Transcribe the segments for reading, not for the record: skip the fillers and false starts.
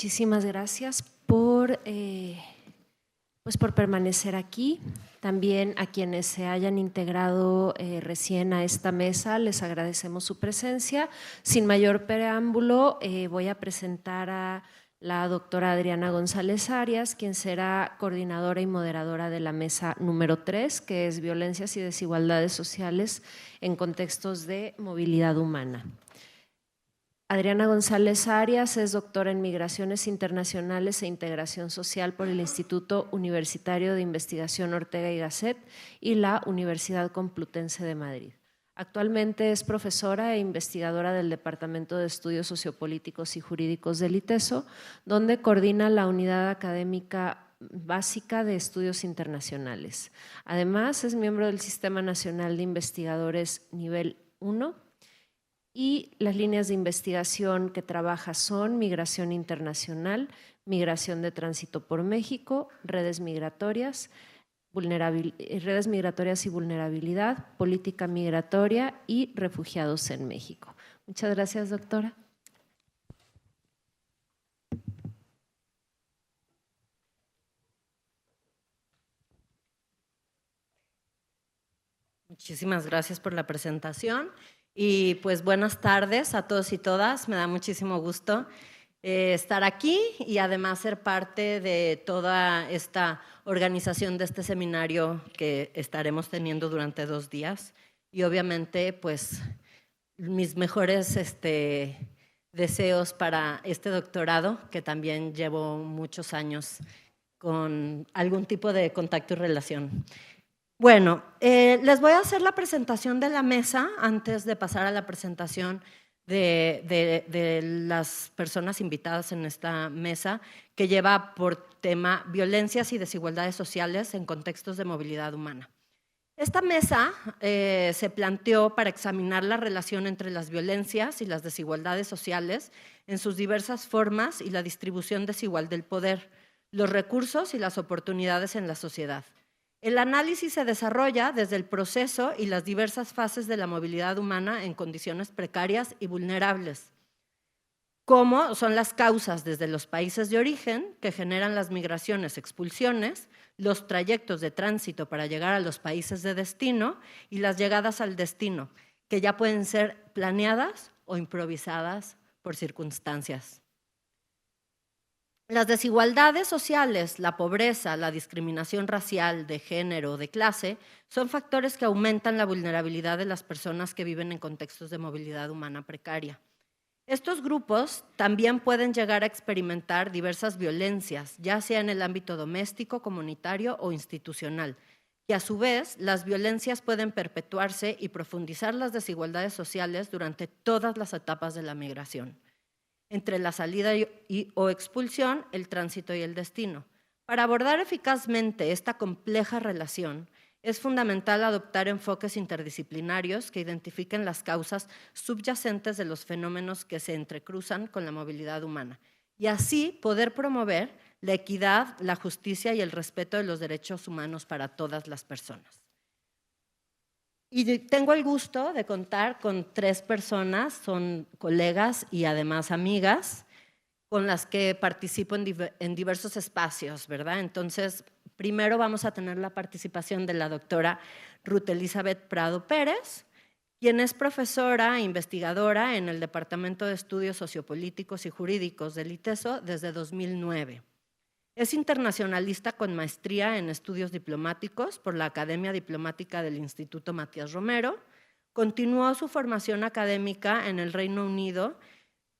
Muchísimas gracias por permanecer aquí. También a quienes se hayan integrado recién a esta mesa, les agradecemos su presencia. Sin mayor preámbulo, voy a presentar a la doctora Adriana González Arias, quien será coordinadora y moderadora de la mesa número 3, que es Violencias y Desigualdades Sociales en Contextos de Movilidad Humana. Adriana González Arias es doctora en Migraciones Internacionales e Integración Social por el Instituto Universitario de Investigación Ortega y Gasset y la Universidad Complutense de Madrid. Actualmente es profesora e investigadora del Departamento de Estudios Sociopolíticos y Jurídicos del ITESO, donde coordina la Unidad Académica Básica de Estudios Internacionales. Además, es miembro del Sistema Nacional de Investigadores Nivel 1, y las líneas de investigación que trabaja son migración internacional, migración de tránsito por México, redes migratorias y vulnerabilidad, política migratoria y refugiados en México. Muchas gracias, doctora. Muchísimas gracias por la presentación. Y pues buenas tardes a todos y todas, me da muchísimo gusto estar aquí y además ser parte de toda esta organización de este seminario que estaremos teniendo durante 2 días. Y obviamente pues mis mejores deseos para este doctorado, que también llevo muchos años con algún tipo de contacto y relación. Bueno, les voy a hacer la presentación de la mesa antes de pasar a la presentación de las personas invitadas en esta mesa, que lleva por tema Violencias y Desigualdades Sociales en Contextos de Movilidad Humana. Esta mesa se planteó para examinar la relación entre las violencias y las desigualdades sociales en sus diversas formas y la distribución desigual del poder, los recursos y las oportunidades en la sociedad. El análisis se desarrolla desde el proceso y las diversas fases de la movilidad humana en condiciones precarias y vulnerables, como son las causas desde los países de origen que generan las migraciones, expulsiones, los trayectos de tránsito para llegar a los países de destino y las llegadas al destino, que ya pueden ser planeadas o improvisadas por circunstancias. Las desigualdades sociales, la pobreza, la discriminación racial, de género o de clase son factores que aumentan la vulnerabilidad de las personas que viven en contextos de movilidad humana precaria. Estos grupos también pueden llegar a experimentar diversas violencias, ya sea en el ámbito doméstico, comunitario o institucional, y a su vez las violencias pueden perpetuarse y profundizar las desigualdades sociales durante todas las etapas de la migración, entre la salida o expulsión, el tránsito y el destino. Para abordar eficazmente esta compleja relación, es fundamental adoptar enfoques interdisciplinarios que identifiquen las causas subyacentes de los fenómenos que se entrecruzan con la movilidad humana y así poder promover la equidad, la justicia y el respeto de los derechos humanos para todas las personas. Y tengo el gusto de contar con 3 personas, son colegas y además amigas, con las que participo en diversos espacios, ¿verdad? Entonces, primero vamos a tener la participación de la doctora Ruth Elizabeth Prado Pérez, quien es profesora e investigadora en el Departamento de Estudios Sociopolíticos y Jurídicos del ITESO desde 2009. Es internacionalista con maestría en estudios diplomáticos por la Academia Diplomática del Instituto Matías Romero. Continuó su formación académica en el Reino Unido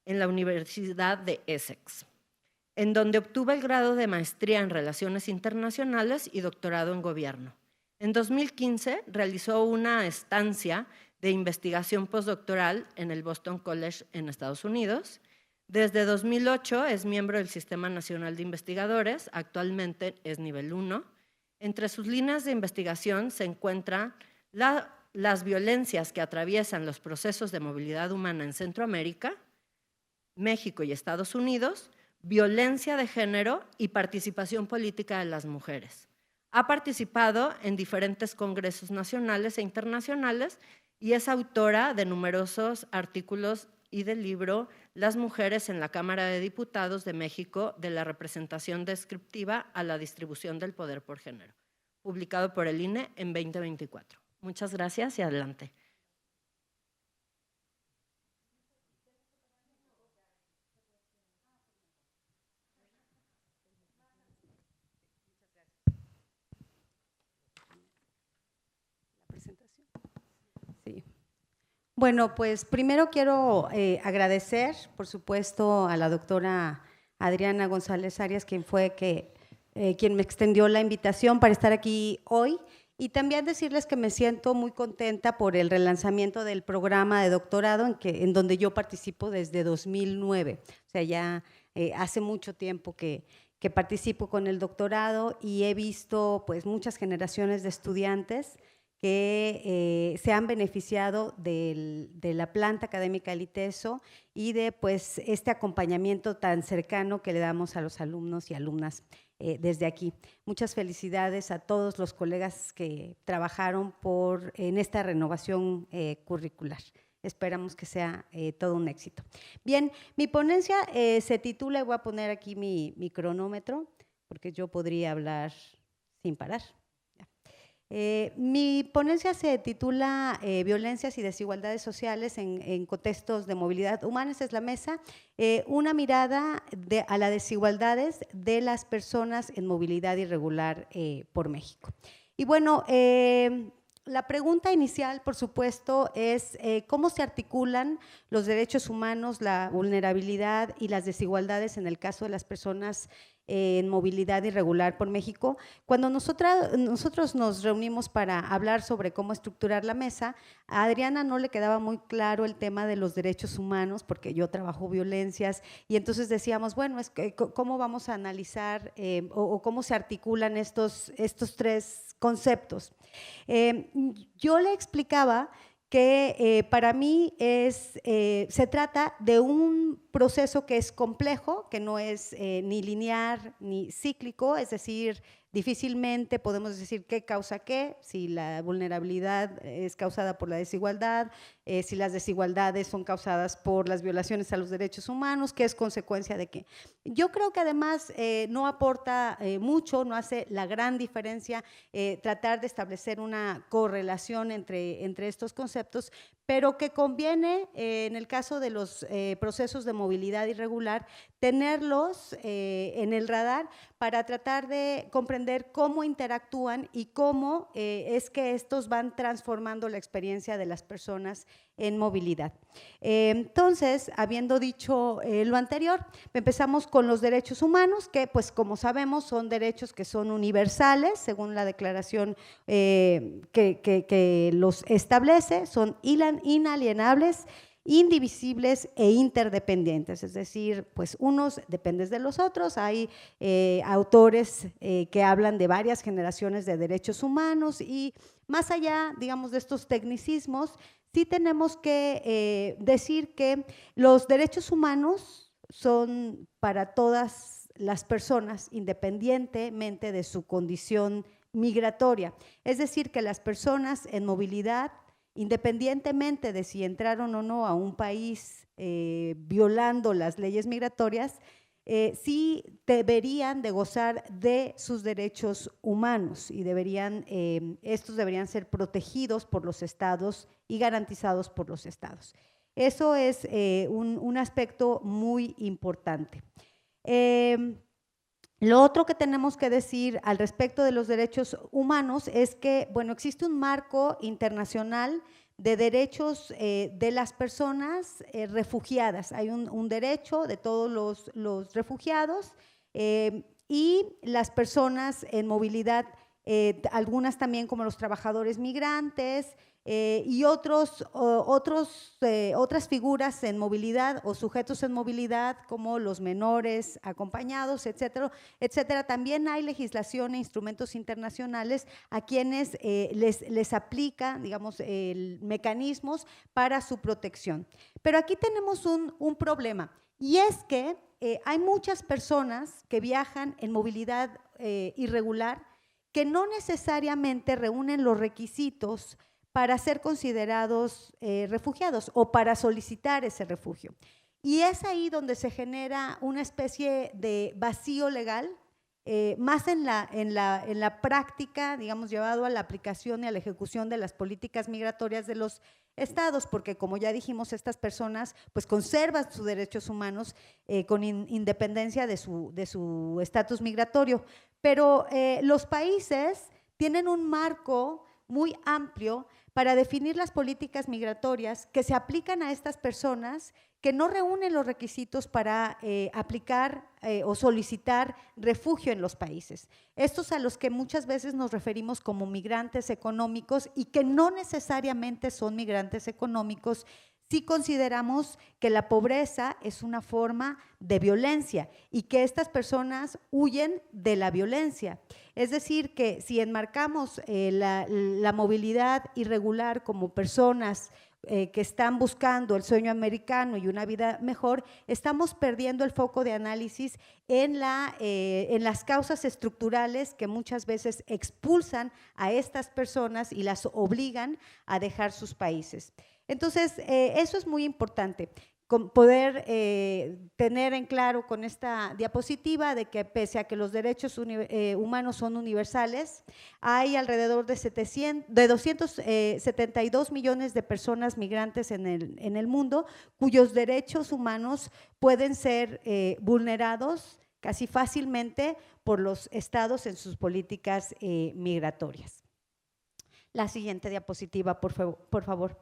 en la Universidad de Essex, en donde obtuvo el grado de maestría en Relaciones Internacionales y doctorado en Gobierno. En 2015 realizó una estancia de investigación postdoctoral en el Boston College en Estados Unidos. Desde 2008 es miembro del Sistema Nacional de Investigadores, actualmente es nivel 1. Entre sus líneas de investigación se encuentran las violencias que atraviesan los procesos de movilidad humana en Centroamérica, México y Estados Unidos, violencia de género y participación política de las mujeres. Ha participado en diferentes congresos nacionales e internacionales y es autora de numerosos artículos y del libro las mujeres en la Cámara de Diputados de México de la representación descriptiva a la distribución del poder por género, publicado por el INE en 2024. Muchas gracias y adelante. Sí. Bueno, pues primero quiero agradecer, por supuesto, a la doctora Adriana González Arias, quien fue quien me extendió la invitación para estar aquí hoy, y también decirles que me siento muy contenta por el relanzamiento del programa de doctorado en donde yo participo desde 2009. O sea, ya hace mucho tiempo que participo con el doctorado y he visto pues muchas generaciones de estudiantes que se han beneficiado de la planta académica del ITESO y de pues este acompañamiento tan cercano que le damos a los alumnos y alumnas desde aquí. Muchas felicidades a todos los colegas que trabajaron en esta renovación curricular. Esperamos que sea todo un éxito. Bien, mi ponencia se titula, y voy a poner aquí mi cronómetro, porque yo podría hablar sin parar. Mi ponencia se titula Violencias y desigualdades sociales en contextos de movilidad humana. Esa es la mesa. Una mirada a las desigualdades de las personas en movilidad irregular por México. Y bueno, la pregunta inicial, por supuesto, es cómo se articulan los derechos humanos, la vulnerabilidad y las desigualdades en el caso de las personas en movilidad irregular por México. Cuando nosotros nos reunimos para hablar sobre cómo estructurar la mesa, a Adriana no le quedaba muy claro el tema de los derechos humanos, porque yo trabajo violencias, y entonces decíamos, bueno, ¿cómo vamos a analizar o cómo se articulan estos tres conceptos? Yo le explicaba que para mí se trata de un proceso que es complejo, que no es ni lineal ni cíclico, es decir, difícilmente podemos decir qué causa qué, si la vulnerabilidad es causada por la desigualdad, si las desigualdades son causadas por las violaciones a los derechos humanos, qué es consecuencia de qué. Yo creo que además no aporta mucho, no hace la gran diferencia tratar de establecer una correlación entre estos conceptos, pero que conviene en el caso de los procesos de movilidad irregular tenerlos en el radar para tratar de comprender cómo interactúan y cómo es que estos van transformando la experiencia de las personas en movilidad. Entonces, habiendo dicho lo anterior, empezamos con los derechos humanos, que pues como sabemos son derechos que son universales, según la declaración que los establece, son inalienables, indivisibles e interdependientes, es decir, pues unos dependen de los otros. Hay autores que hablan de varias generaciones de derechos humanos y más allá, digamos, de estos tecnicismos, sí tenemos que decir que los derechos humanos son para todas las personas, independientemente de su condición migratoria. Es decir, que las personas en movilidad, independientemente de si entraron o no a un país violando las leyes migratorias, sí deberían de gozar de sus derechos humanos y estos deberían ser protegidos por los estados y garantizados por los estados. Eso es un aspecto muy importante. Lo otro que tenemos que decir al respecto de los derechos humanos es que, bueno, existe un marco internacional de derechos de las personas refugiadas. Hay un derecho de todos los refugiados y las personas en movilidad, algunas también como los trabajadores migrantes y otras figuras en movilidad o sujetos en movilidad como los menores acompañados, etcétera, etcétera. También hay legislación e instrumentos internacionales a quienes les aplica, digamos, mecanismos para su protección. Pero aquí tenemos un problema y es que hay muchas personas que viajan en movilidad irregular que no necesariamente reúnen los requisitos para ser considerados refugiados o para solicitar ese refugio. Y es ahí donde se genera una especie de vacío legal, más en la práctica, digamos, llevado a la aplicación y a la ejecución de las políticas migratorias de los estados, porque como ya dijimos, estas personas pues conservan sus derechos humanos con independencia de su estatus migratorio, pero los países tienen un marco muy amplio para definir las políticas migratorias que se aplican a estas personas que no reúnen los requisitos para aplicar o solicitar refugio en los países. Estos a los que muchas veces nos referimos como migrantes económicos y que no necesariamente son migrantes económicos, si consideramos que la pobreza es una forma de violencia y que estas personas huyen de la violencia. Es decir, que si enmarcamos la movilidad irregular como personas que están buscando el sueño americano y una vida mejor, estamos perdiendo el foco de análisis en las causas estructurales que muchas veces expulsan a estas personas y las obligan a dejar sus países. Entonces, eso es muy importante, poder tener en claro con esta diapositiva de que pese a que los derechos humanos son universales, hay alrededor de 272 millones de personas migrantes en el mundo cuyos derechos humanos pueden ser vulnerados casi fácilmente por los estados en sus políticas migratorias. La siguiente diapositiva, por favor.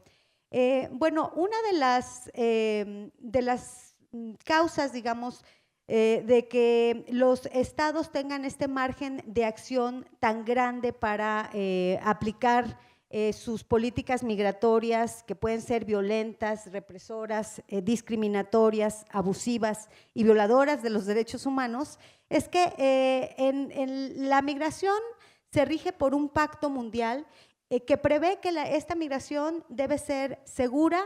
Bueno, una de las causas, digamos, de que los estados tengan este margen de acción tan grande para aplicar sus políticas migratorias, que pueden ser violentas, represoras, discriminatorias, abusivas y violadoras de los derechos humanos, es que en la migración se rige por un pacto mundial que prevé que esta migración debe ser segura,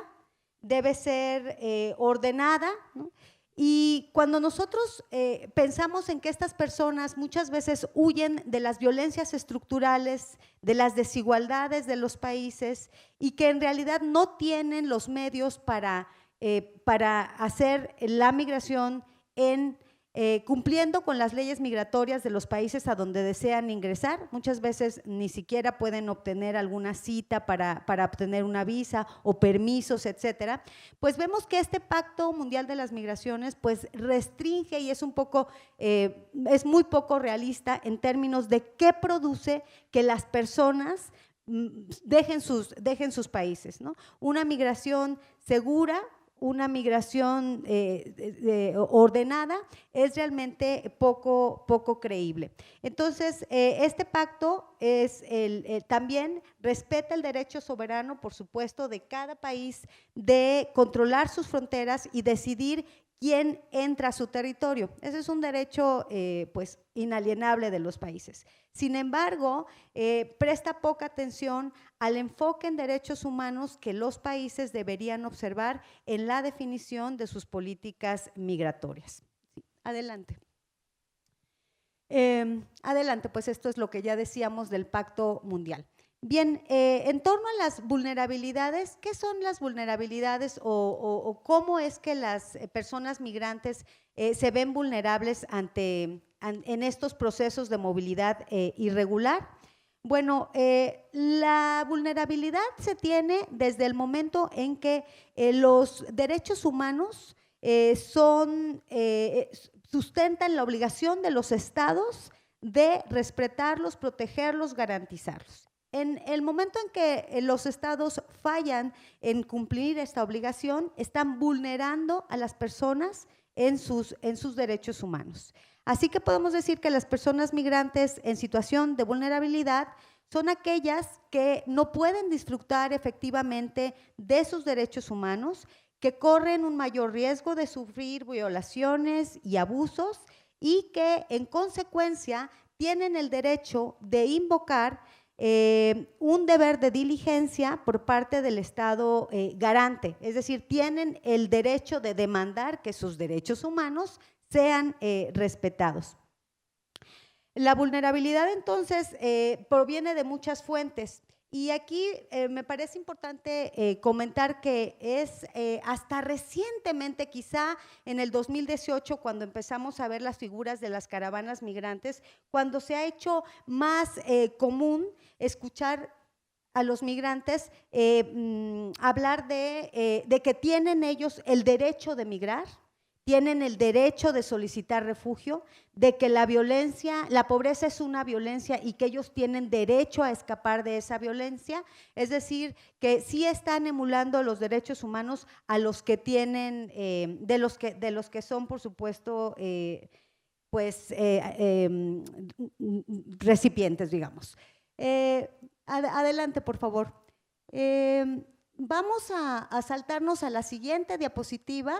debe ser ordenada, ¿no? Y cuando nosotros pensamos en que estas personas muchas veces huyen de las violencias estructurales, de las desigualdades de los países y que en realidad no tienen los medios para hacer la migración cumpliendo con las leyes migratorias de los países a donde desean ingresar, muchas veces ni siquiera pueden obtener alguna cita para obtener una visa o permisos, etcétera, pues vemos que este Pacto Mundial de las Migraciones pues restringe y es muy poco realista en términos de qué produce que las personas dejen sus países, ¿no? Una migración segura, una migración ordenada es realmente poco creíble. Entonces, este pacto también respeta el derecho soberano, por supuesto, de cada país de controlar sus fronteras y decidir quién entra a su territorio. Ese es un derecho pues inalienable de los países. Sin embargo, presta poca atención al enfoque en derechos humanos que los países deberían observar en la definición de sus políticas migratorias. Sí, adelante. Adelante, pues esto es lo que ya decíamos del Pacto Mundial. Bien, en torno a las vulnerabilidades, ¿qué son las vulnerabilidades o cómo es que las personas migrantes se ven vulnerables en estos procesos de movilidad irregular? Bueno, la vulnerabilidad se tiene desde el momento en que los derechos humanos sustentan la obligación de los estados de respetarlos, protegerlos, garantizarlos. En el momento en que los estados fallan en cumplir esta obligación, están vulnerando a las personas en sus derechos humanos. Así que podemos decir que las personas migrantes en situación de vulnerabilidad son aquellas que no pueden disfrutar efectivamente de sus derechos humanos, que corren un mayor riesgo de sufrir violaciones y abusos y que en consecuencia tienen el derecho de invocar un deber de diligencia por parte del Estado garante, es decir, tienen el derecho de demandar que sus derechos humanos sean respetados. La vulnerabilidad entonces proviene de muchas fuentes Y aquí me parece importante comentar que es hasta recientemente, quizá en el 2018, cuando empezamos a ver las figuras de las caravanas migrantes, cuando se ha hecho más común escuchar a los migrantes hablar de que tienen ellos el derecho de migrar, tienen el derecho de solicitar refugio, de que la violencia, la pobreza es una violencia y que ellos tienen derecho a escapar de esa violencia, es decir, que sí están emulando los derechos humanos a los que tienen, de los que son, por supuesto, recipientes, digamos. Adelante, por favor. Vamos a saltarnos a la siguiente diapositiva.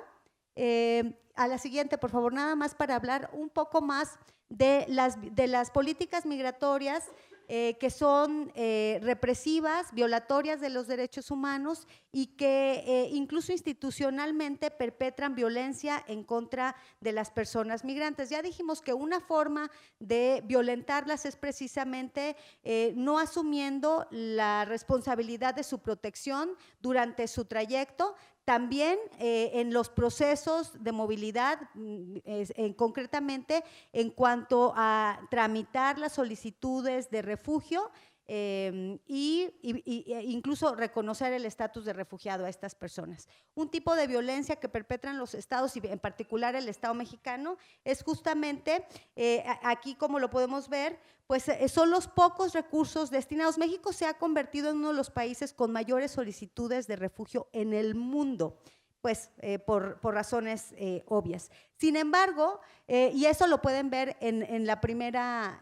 A la siguiente, por favor, nada más para hablar un poco más de las políticas migratorias que son represivas, violatorias de los derechos humanos y que incluso institucionalmente perpetran violencia en contra de las personas migrantes. Ya dijimos que una forma de violentarlas es precisamente no asumiendo la responsabilidad de su protección durante su trayecto. También en los procesos de movilidad, concretamente en cuanto a tramitar las solicitudes de refugio e incluso reconocer el estatus de refugiado a estas personas. Un tipo de violencia que perpetran los estados y en particular el Estado mexicano es justamente, aquí como lo podemos ver, pues son los pocos recursos destinados. México se ha convertido en uno de los países con mayores solicitudes de refugio en el mundo, pues por razones obvias. Sin embargo, y eso lo pueden ver en la primera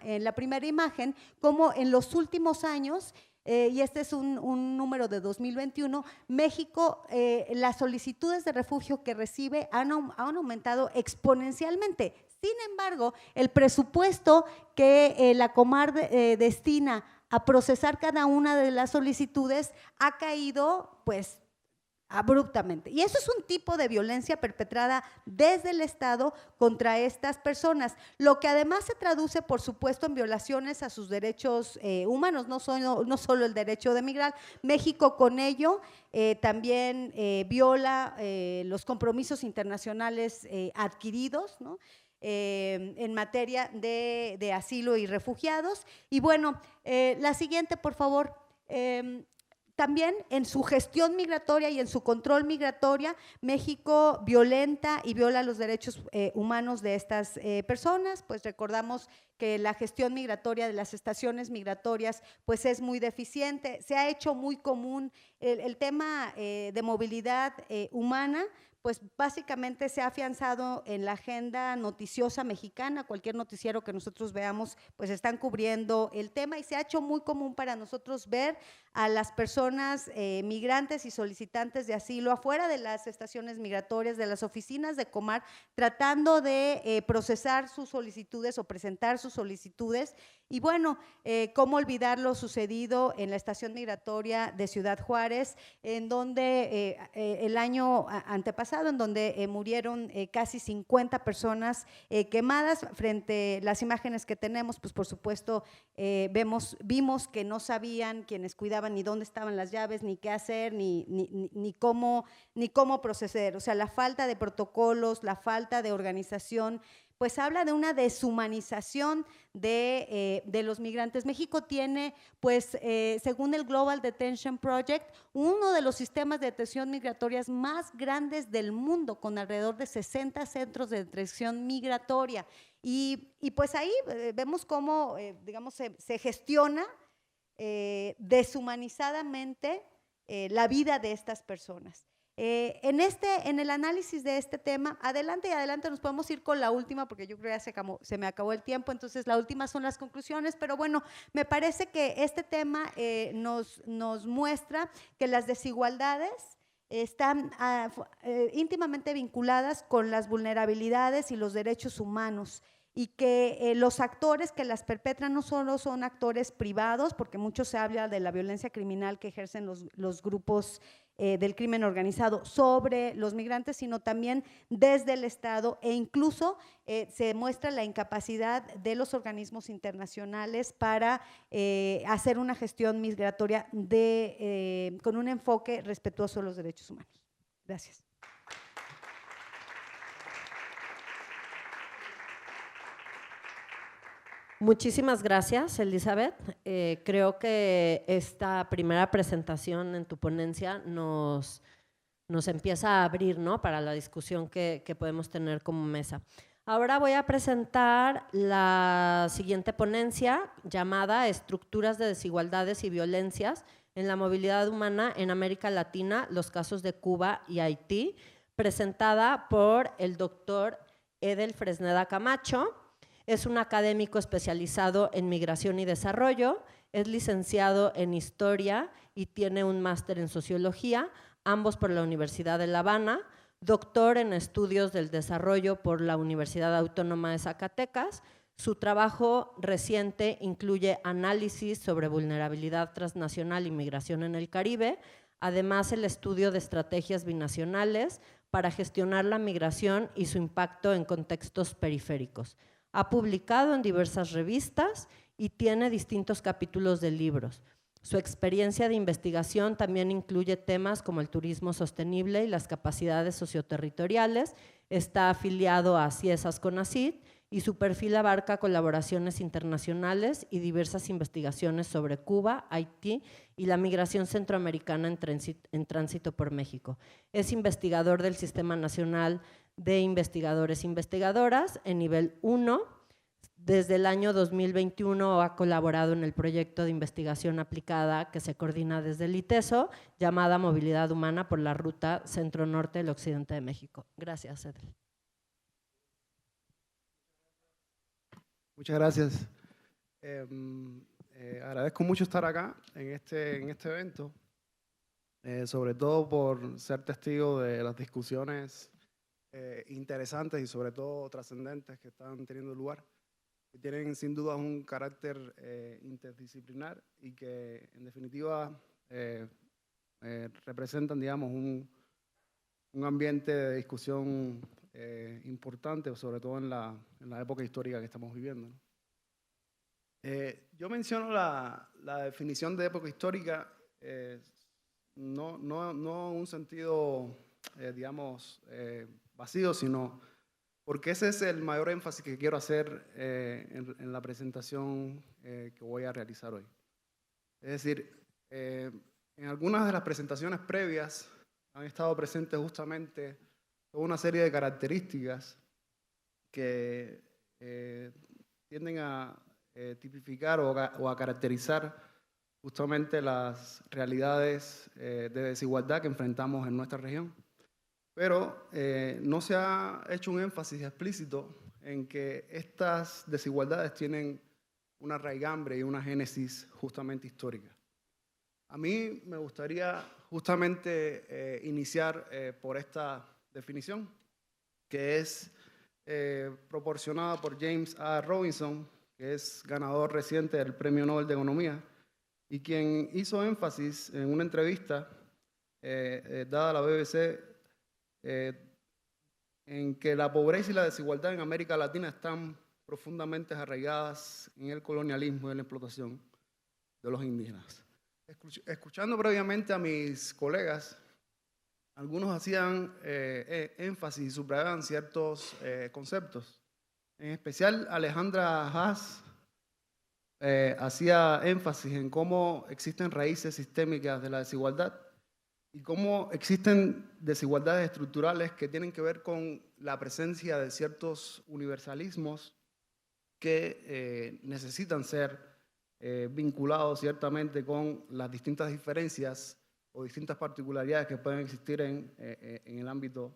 imagen, como en los últimos años, y este es un número de 2021, México, las solicitudes de refugio que recibe han aumentado exponencialmente. Sin embargo, el presupuesto que la Comar destina a procesar cada una de las solicitudes ha caído, pues, abruptamente. Y eso es un tipo de violencia perpetrada desde el Estado contra estas personas, lo que además se traduce, por supuesto, en violaciones a sus derechos humanos, no solo el derecho de migrar. México con ello también viola los compromisos internacionales adquiridos, ¿no? En materia de asilo y refugiados. Y bueno, la siguiente, por favor. También en su gestión migratoria y en su control migratoria, México violenta y viola los derechos humanos de estas personas. Pues recordamos que la gestión migratoria de las estaciones migratorias pues es muy deficiente. Se ha hecho muy común el tema de movilidad humana, pues básicamente se ha afianzado en la agenda noticiosa mexicana. Cualquier noticiero que nosotros veamos pues están cubriendo el tema y se ha hecho muy común para nosotros ver a las personas migrantes y solicitantes de asilo afuera de las estaciones migratorias, de las oficinas de Comar, tratando de procesar sus solicitudes o presentar sus solicitudes. Y bueno, cómo olvidar lo sucedido en la estación migratoria de Ciudad Juárez, en donde el año antepasado, en donde murieron casi 50 personas quemadas. Frente a las imágenes que tenemos, pues por supuesto vimos que no sabían quienes cuidaban ni dónde estaban las llaves, ni qué hacer, ni cómo proceder. O sea, la falta de protocolos, la falta de organización, pues habla de una deshumanización de los migrantes. México tiene, pues, según el Global Detention Project, uno de los sistemas de detención migratorias más grandes del mundo, con alrededor de 60 centros de detención migratoria. Y pues ahí vemos cómo, digamos, se gestiona deshumanizadamente la vida de estas personas. En el análisis de este tema, adelante nos podemos ir con la última, porque yo creo que ya se me acabó el tiempo, entonces la última son las conclusiones, pero bueno, me parece que este tema nos muestra que las desigualdades están íntimamente vinculadas con las vulnerabilidades y los derechos humanos. y que los actores que las perpetran no solo son actores privados, porque mucho se habla de la violencia criminal que ejercen los grupos del crimen organizado sobre los migrantes, sino también desde el Estado, e incluso se muestra la incapacidad de los organismos internacionales para hacer una gestión migratoria con un enfoque respetuoso de los derechos humanos. Gracias. Muchísimas gracias, Elizabeth. Creo que esta primera presentación en tu ponencia nos empieza a abrir, ¿no?, para la discusión que podemos tener como mesa. Ahora voy a presentar la siguiente ponencia llamada Estructuras de desigualdades y violencias en la movilidad humana en América Latina, los casos de Cuba y Haití, presentada por el doctor Edel Fresneda Camacho. Es un académico especializado en migración y desarrollo, es licenciado en Historia y tiene un máster en Sociología, ambos por la Universidad de La Habana, doctor en Estudios del Desarrollo por la Universidad Autónoma de Zacatecas. Su trabajo reciente incluye análisis sobre vulnerabilidad transnacional y migración en el Caribe, además el estudio de estrategias binacionales para gestionar la migración y su impacto en contextos periféricos. Ha publicado en diversas revistas y tiene distintos capítulos de libros. Su experiencia de investigación también incluye temas como el turismo sostenible y las capacidades socioterritoriales. Está afiliado a CIESAS CONACYT y su perfil abarca colaboraciones internacionales y diversas investigaciones sobre Cuba, Haití y la migración centroamericana en tránsito por México. Es investigador del Sistema Nacional de Investigadores e Investigadoras en nivel 1. Desde el año 2021 ha colaborado en el proyecto de investigación aplicada que se coordina desde el ITESO, llamada Movilidad Humana por la Ruta Centro-Norte del Occidente de México. Gracias, Edel. Muchas gracias. Agradezco mucho estar acá en este evento, sobre todo por ser testigo de las discusiones interesantes y sobre todo trascendentes que están teniendo lugar, que tienen sin duda un carácter interdisciplinar y que en definitiva representan, digamos, un ambiente de discusión importante, sobre todo en la época histórica que estamos viviendo, ¿no? Yo menciono la definición de época histórica no en un sentido, digamos, vacío, sino porque ese es el mayor énfasis que quiero hacer en la presentación que voy a realizar hoy. Es decir, en algunas de las presentaciones previas han estado presentes justamente toda una serie de características que tienden a tipificar o a caracterizar justamente las realidades de desigualdad que enfrentamos en nuestra región. Pero no se ha hecho un énfasis explícito en que estas desigualdades tienen una raigambre y una génesis justamente histórica. A mí me gustaría justamente iniciar por esta definición, que es proporcionada por James A. Robinson, que es ganador reciente del Premio Nobel de Economía, y quien hizo énfasis en una entrevista dada a la BBC en que la pobreza y la desigualdad en América Latina están profundamente arraigadas en el colonialismo y la explotación de los indígenas. Escuchando previamente a mis colegas, algunos hacían énfasis y subrayaban ciertos conceptos. En especial, Alejandra Haas hacía énfasis en cómo existen raíces sistémicas de la desigualdad y cómo existen desigualdades estructurales que tienen que ver con la presencia de ciertos universalismos que necesitan ser vinculados ciertamente con las distintas diferencias o distintas particularidades que pueden existir en el ámbito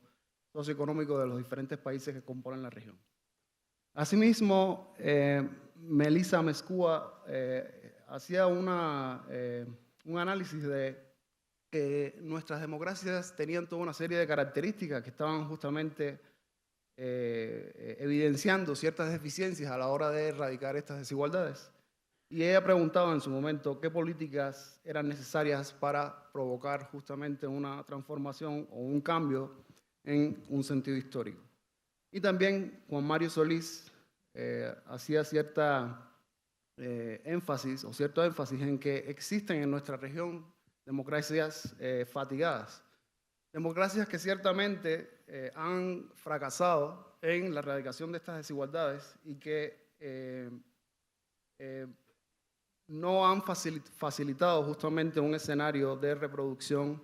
socioeconómico de los diferentes países que componen la región. Asimismo, Melissa Mezcua hacía un análisis de que nuestras democracias tenían toda una serie de características que estaban justamente evidenciando ciertas deficiencias a la hora de erradicar estas desigualdades. Y ella preguntaba en su momento qué políticas eran necesarias para provocar justamente una transformación o un cambio en un sentido histórico. Y también Juan Mario Solís hacía cierto énfasis en que existen en nuestra región democracias fatigadas, democracias que ciertamente han fracasado en la erradicación de estas desigualdades y que no han facilitado justamente un escenario de reproducción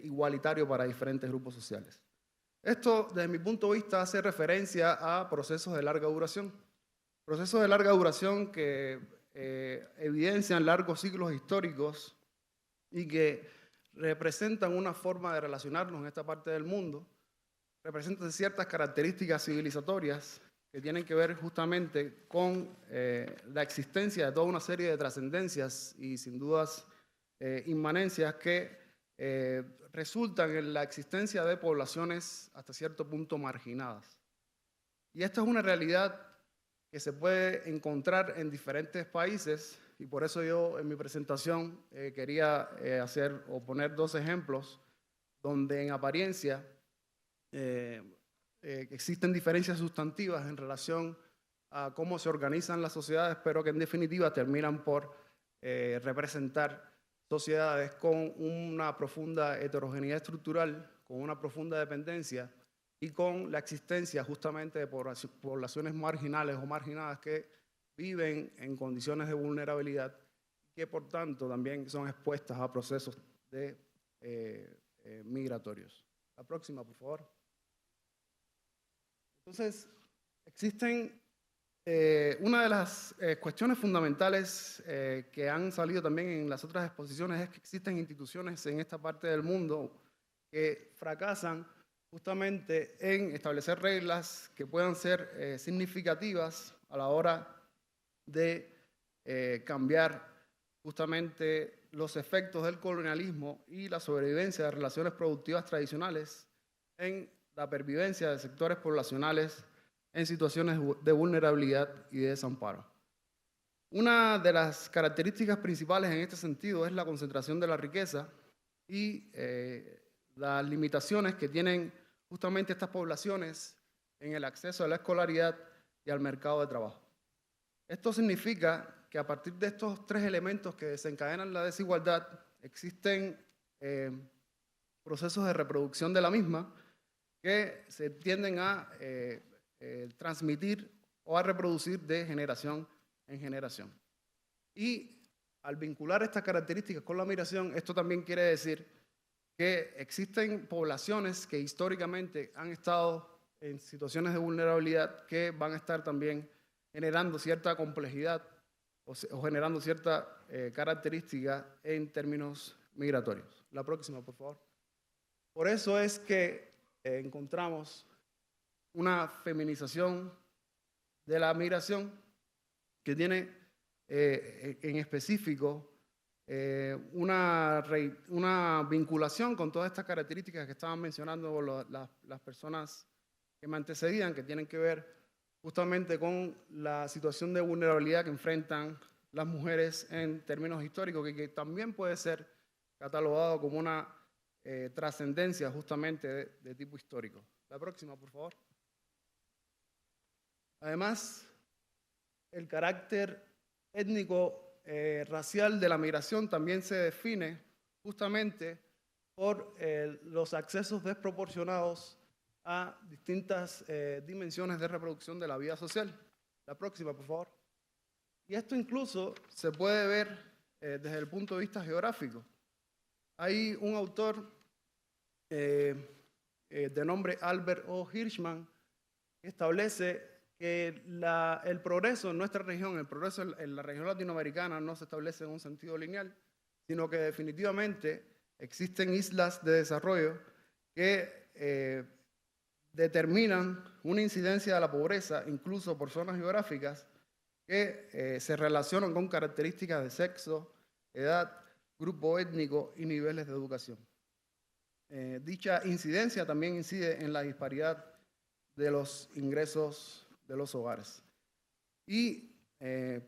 igualitario para diferentes grupos sociales. Esto, desde mi punto de vista, hace referencia a procesos de larga duración. Procesos de larga duración que evidencian largos ciclos históricos y que representan una forma de relacionarnos en esta parte del mundo, representan ciertas características civilizatorias que tienen que ver justamente con la existencia de toda una serie de trascendencias y sin dudas inmanencias que resultan en la existencia de poblaciones hasta cierto punto marginadas. Y esta es una realidad que se puede encontrar en diferentes países y por eso yo en mi presentación quería poner dos ejemplos donde en apariencia existen diferencias sustantivas en relación a cómo se organizan las sociedades, pero que en definitiva terminan por representar sociedades con una profunda heterogeneidad estructural, con una profunda dependencia y con la existencia justamente de poblaciones marginales o marginadas que viven en condiciones de vulnerabilidad y que por tanto también son expuestas a procesos migratorios. La próxima, por favor. Entonces, existen una de las cuestiones fundamentales que han salido también en las otras exposiciones es que existen instituciones en esta parte del mundo que fracasan justamente en establecer reglas que puedan ser significativas a la hora de cambiar justamente los efectos del colonialismo y la sobrevivencia de relaciones productivas tradicionales en la pervivencia de sectores poblacionales en situaciones de vulnerabilidad y de desamparo. Una de las características principales en este sentido es la concentración de la riqueza y las limitaciones que tienen justamente estas poblaciones en el acceso a la escolaridad y al mercado de trabajo. Esto significa que a partir de estos tres elementos que desencadenan la desigualdad, existen procesos de reproducción de la misma que se tienden a transmitir o a reproducir de generación en generación. Y al vincular estas características con la migración, esto también quiere decir que existen poblaciones que históricamente han estado en situaciones de vulnerabilidad que van a estar también generando cierta complejidad o generando cierta característica en términos migratorios. La próxima, por favor. Por eso es que encontramos una feminización de la migración que tiene en específico una vinculación con todas estas características que estaban mencionando las personas que me antecedían, que tienen que ver justamente con la situación de vulnerabilidad que enfrentan las mujeres en términos históricos, que también puede ser catalogado como una trascendencia justamente de tipo histórico. La próxima, por favor. Además, el carácter étnico racial de la migración también se define justamente por los accesos desproporcionados a distintas dimensiones de reproducción de la vida social. La próxima, por favor. Y esto incluso se puede ver desde el punto de vista geográfico. Hay un autor de nombre Albert O. Hirschman que establece que el progreso en nuestra región, el progreso en la región latinoamericana no se establece en un sentido lineal, sino que definitivamente existen islas de desarrollo que determinan una incidencia de la pobreza, incluso por zonas geográficas, que se relacionan con características de sexo, edad, grupo étnico y niveles de educación. Dicha incidencia también incide en la disparidad de los ingresos de los hogares. Y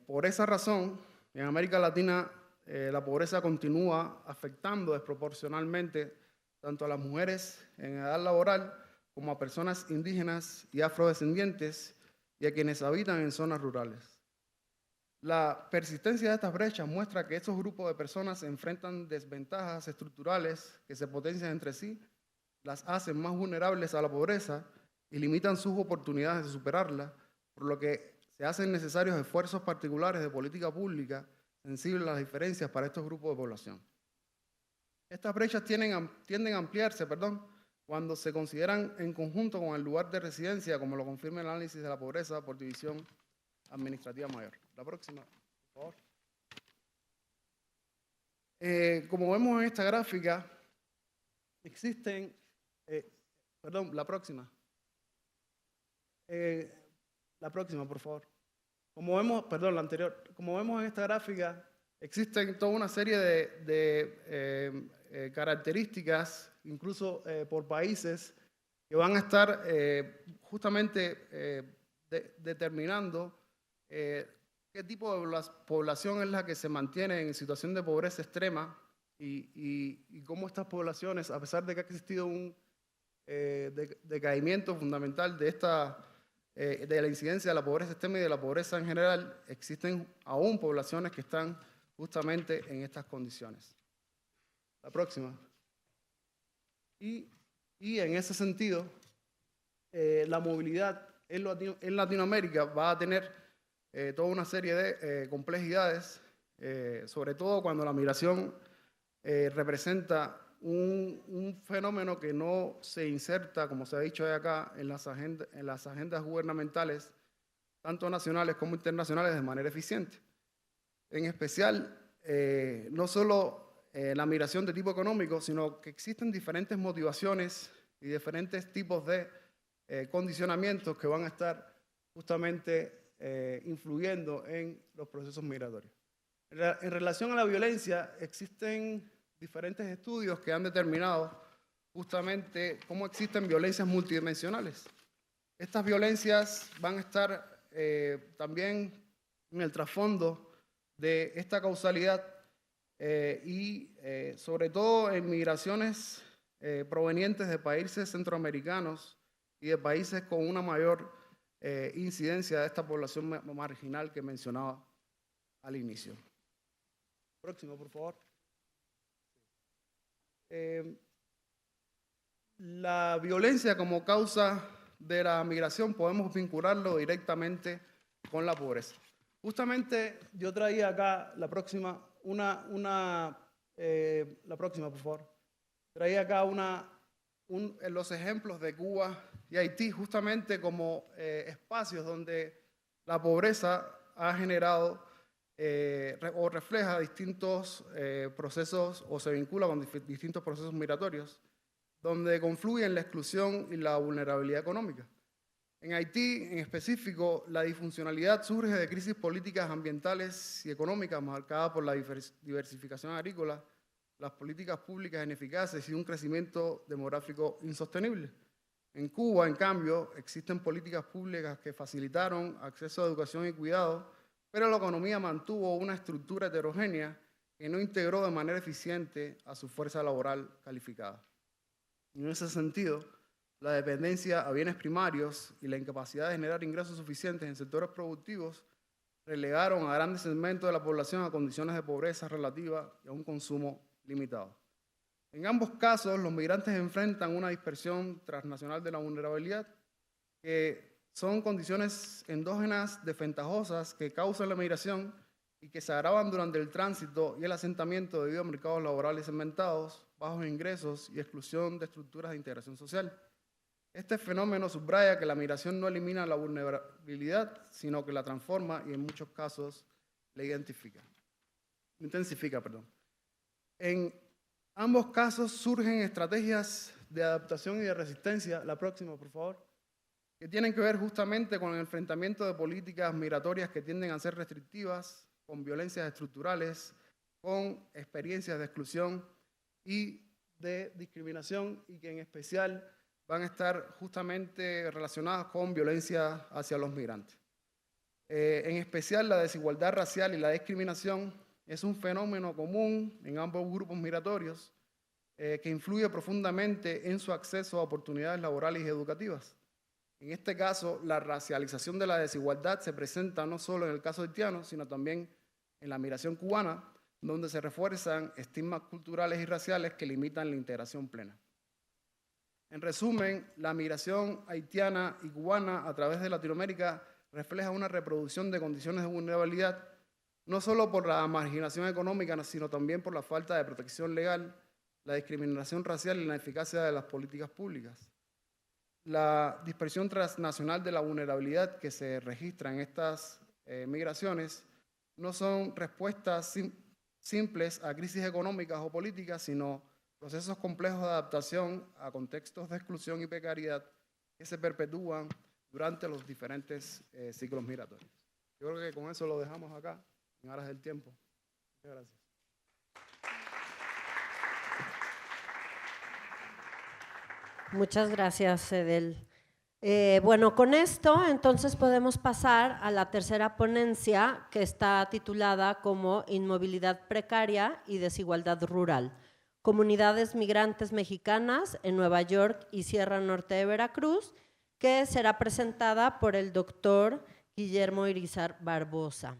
por esa razón, en América Latina, la pobreza continúa afectando desproporcionalmente tanto a las mujeres en edad laboral como a personas indígenas y afrodescendientes y a quienes habitan en zonas rurales. La persistencia de estas brechas muestra que estos grupos de personas enfrentan desventajas estructurales que se potencian entre sí, las hacen más vulnerables a la pobreza y limitan sus oportunidades de superarla, por lo que se hacen necesarios esfuerzos particulares de política pública sensibles a las diferencias para estos grupos de población. Estas brechas tienden a ampliarse, cuando se consideran en conjunto con el lugar de residencia, como lo confirma el análisis de la pobreza por división administrativa mayor. La próxima, por favor. Como vemos en esta gráfica, existen, la próxima. La próxima, por favor. Como vemos, la anterior. Como vemos en esta gráfica, existen toda una serie de características, incluso por países, que van a estar justamente determinando qué tipo de población es la que se mantiene en situación de pobreza extrema y cómo estas poblaciones, a pesar de que ha existido un decaimiento fundamental de la incidencia de la pobreza extrema y de la pobreza en general, existen aún poblaciones que están justamente en estas condiciones. La próxima. Y en ese sentido, la movilidad en Latinoamérica va a tener toda una serie de complejidades, sobre todo cuando la migración representa un fenómeno que no se inserta, como se ha dicho acá, en las agendas gubernamentales, tanto nacionales como internacionales, de manera eficiente. En especial, no solo la migración de tipo económico, sino que existen diferentes motivaciones y diferentes tipos de condicionamientos que van a estar justamente influyendo en los procesos migratorios. En relación a la violencia, existen diferentes estudios que han determinado justamente cómo existen violencias multidimensionales. Estas violencias van a estar también en el trasfondo de esta causalidad y sobre todo en migraciones provenientes de países centroamericanos y de países con una mayor incidencia de esta población marginal que mencionaba al inicio. Próximo, por favor. La violencia como causa de la migración podemos vincularlo directamente con la pobreza. Justamente yo traía acá la próxima, la próxima, por favor. Traía acá los ejemplos de Cuba y Haití, justamente como espacios donde la pobreza ha generado o refleja distintos procesos o se vincula con distintos procesos migratorios, donde confluyen la exclusión y la vulnerabilidad económica. En Haití, en específico, la disfuncionalidad surge de crisis políticas ambientales y económicas marcadas por la diversificación agrícola, las políticas públicas ineficaces y un crecimiento demográfico insostenible. En Cuba, en cambio, existen políticas públicas que facilitaron acceso a educación y cuidado, pero la economía mantuvo una estructura heterogénea que no integró de manera eficiente a su fuerza laboral calificada. En ese sentido, la dependencia a bienes primarios y la incapacidad de generar ingresos suficientes en sectores productivos relegaron a grandes segmentos de la población a condiciones de pobreza relativa y a un consumo limitado. En ambos casos, los migrantes enfrentan una dispersión transnacional de la vulnerabilidad, que son condiciones endógenas desventajosas que causan la migración y que se agravan durante el tránsito y el asentamiento debido a mercados laborales segmentados, bajos ingresos y exclusión de estructuras de integración social. Este fenómeno subraya que la migración no elimina la vulnerabilidad, sino que la transforma y en muchos casos la intensifica. En ambos casos surgen estrategias de adaptación y de resistencia, la próxima, por favor, que tienen que ver justamente con el enfrentamiento de políticas migratorias que tienden a ser restrictivas, con violencias estructurales, con experiencias de exclusión y de discriminación, y que en especial van a estar justamente relacionadas con violencia hacia los migrantes. En especial la desigualdad racial y la discriminación es un fenómeno común en ambos grupos migratorios que influye profundamente en su acceso a oportunidades laborales y educativas. En este caso, la racialización de la desigualdad se presenta no solo en el caso haitiano, sino también en la migración cubana, donde se refuerzan estigmas culturales y raciales que limitan la integración plena. En resumen, la migración haitiana y cubana a través de Latinoamérica refleja una reproducción de condiciones de vulnerabilidad, no solo por la marginación económica, sino también por la falta de protección legal, la discriminación racial y la ineficacia de las políticas públicas. La dispersión transnacional de la vulnerabilidad que se registra en estas migraciones no son respuestas simples a crisis económicas o políticas, sino procesos complejos de adaptación a contextos de exclusión y precariedad que se perpetúan durante los diferentes ciclos migratorios. Yo creo que con eso lo dejamos acá, en aras del tiempo. Muchas gracias. Muchas gracias, Edel. Bueno, con esto entonces podemos pasar a la tercera ponencia, que está titulada como Inmovilidad precaria y desigualdad rural. Comunidades migrantes mexicanas en Nueva York y Sierra Norte de Veracruz, que será presentada por el doctor Guillermo Irizar Barbosa,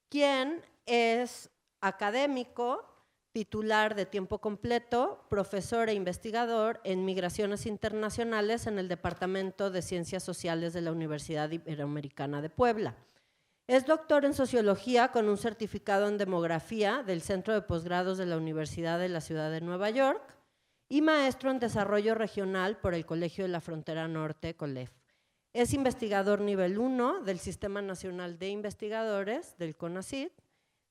quien es académico, titular de tiempo completo, profesor e investigador en migraciones internacionales en el Departamento de Ciencias Sociales de la Universidad Iberoamericana de Puebla. Es doctor en Sociología con un certificado en Demografía del Centro de Posgrados de la Universidad de la Ciudad de Nueva York y maestro en Desarrollo Regional por el Colegio de la Frontera Norte, COLEF. Es investigador nivel 1 del Sistema Nacional de Investigadores, del CONACYT,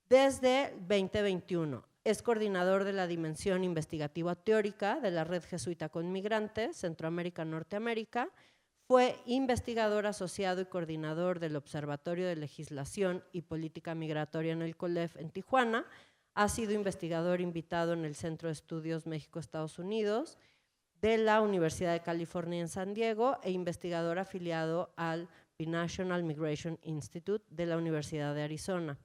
desde 2021. Es coordinador de la Dimensión Investigativa Teórica de la Red Jesuita con Migrantes, Centroamérica-Norteamérica. Fue investigador asociado y coordinador del Observatorio de Legislación y Política Migratoria en el COLEF en Tijuana. Ha sido investigador invitado en el Centro de Estudios México-Estados Unidos de la Universidad de California en San Diego e investigador afiliado al Binational Migration Institute de la Universidad de Arizona.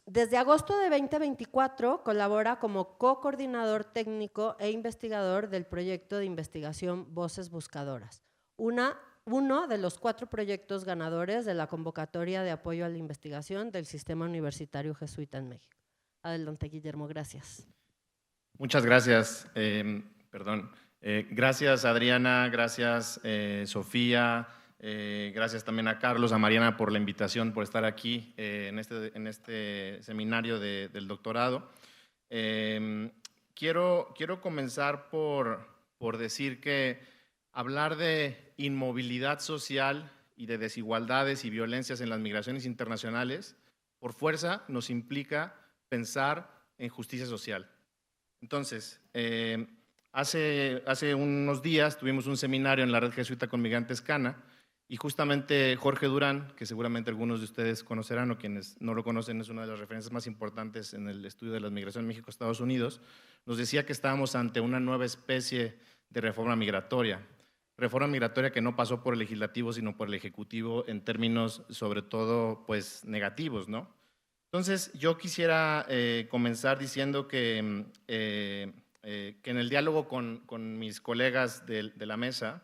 Desde agosto de 2024 colabora como co-coordinador técnico e investigador del proyecto de investigación Voces Buscadoras, uno de los 4 proyectos ganadores de la convocatoria de apoyo a la investigación del Sistema Universitario Jesuita en México. Adelante, Guillermo, gracias. Muchas gracias, gracias Adriana, gracias Sofía, gracias también a Carlos, a Mariana por la invitación, por estar aquí en este seminario del doctorado. Quiero comenzar por decir que hablar de inmovilidad social y de desigualdades y violencias en las migraciones internacionales, por fuerza nos implica pensar en justicia social. Entonces, hace unos días tuvimos un seminario en la Red Jesuita con Migrantes CANA y justamente Jorge Durán, que seguramente algunos de ustedes conocerán o quienes no lo conocen, es una de las referencias más importantes en el estudio de la migración en México-Estados Unidos, nos decía que estábamos ante una nueva especie de reforma migratoria que no pasó por el legislativo, sino por el ejecutivo en términos sobre todo pues negativos, ¿no? Entonces, yo quisiera comenzar diciendo que en el diálogo con mis colegas de la mesa,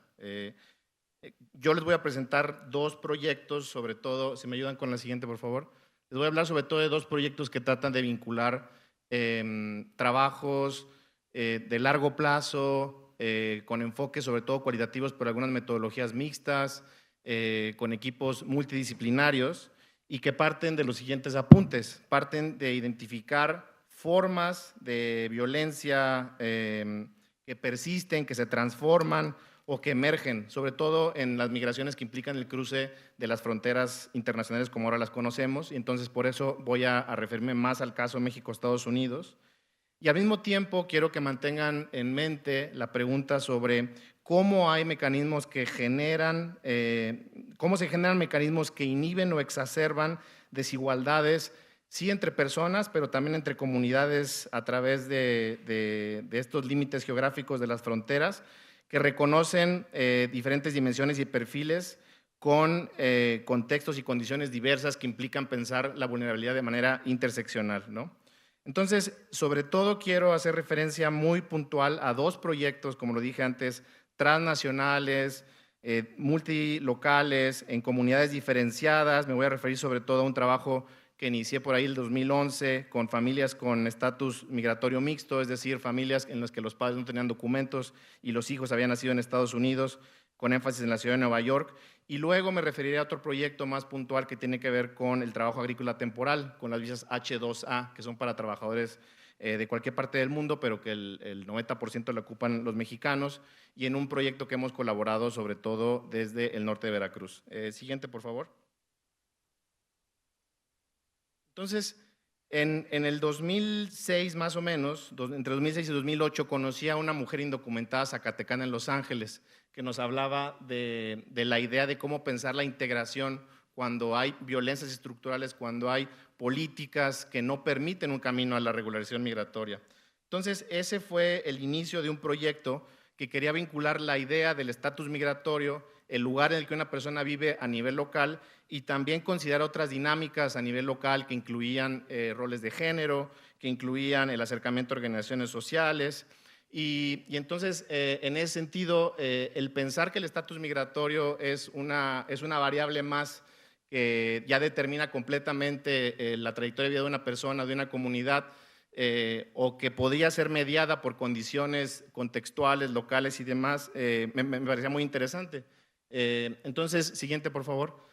yo les voy a presentar 2 proyectos, sobre todo, si me ayudan con la siguiente, por favor. Les voy a hablar sobre todo de 2 proyectos que tratan de vincular trabajos de largo plazo, con enfoques sobre todo cualitativos, pero algunas metodologías mixtas, con equipos multidisciplinarios, y que parten de los siguientes apuntes. Parten de identificar formas de violencia que persisten, que se transforman o que emergen, sobre todo en las migraciones que implican el cruce de las fronteras internacionales como ahora las conocemos, y entonces por eso voy a referirme más al caso México-Estados Unidos. Y al mismo tiempo quiero que mantengan en mente la pregunta sobre cómo hay mecanismos que generan, cómo se generan mecanismos que inhiben o exacerban desigualdades sí entre personas, pero también entre comunidades a través de estos límites geográficos de las fronteras, que reconocen diferentes dimensiones y perfiles con contextos y condiciones diversas que implican pensar la vulnerabilidad de manera interseccional, ¿no? Entonces, sobre todo quiero hacer referencia muy puntual a 2 proyectos, como lo dije antes, transnacionales, multilocales, en comunidades diferenciadas. Me voy a referir sobre todo a un trabajo que inicié por ahí el 2011 con familias con estatus migratorio mixto, es decir, familias en las que los padres no tenían documentos y los hijos habían nacido en Estados Unidos, con énfasis en la ciudad de Nueva York. Y luego me referiré a otro proyecto más puntual que tiene que ver con el trabajo agrícola temporal, con las visas H2A, que son para trabajadores de cualquier parte del mundo, pero que el 90% lo ocupan los mexicanos, y en un proyecto que hemos colaborado sobre todo desde el norte de Veracruz. Siguiente, por favor. Entonces, en el 2006 más o menos, entre 2006 y 2008, conocí a una mujer indocumentada zacatecana en Los Ángeles que nos hablaba de la idea de cómo pensar la integración cuando hay violencias estructurales, cuando hay políticas que no permiten un camino a la regularización migratoria. Entonces, ese fue el inicio de un proyecto que quería vincular la idea del estatus migratorio, el lugar en el que una persona vive a nivel local, y también considerar otras dinámicas a nivel local que incluían roles de género, que incluían el acercamiento a organizaciones sociales. Y entonces, en ese sentido, el pensar que el estatus migratorio es una variable más que ya determina completamente la trayectoria de vida de una persona, de una comunidad, o que podría ser mediada por condiciones contextuales, locales y demás, me parecía muy interesante. Entonces, siguiente, por favor.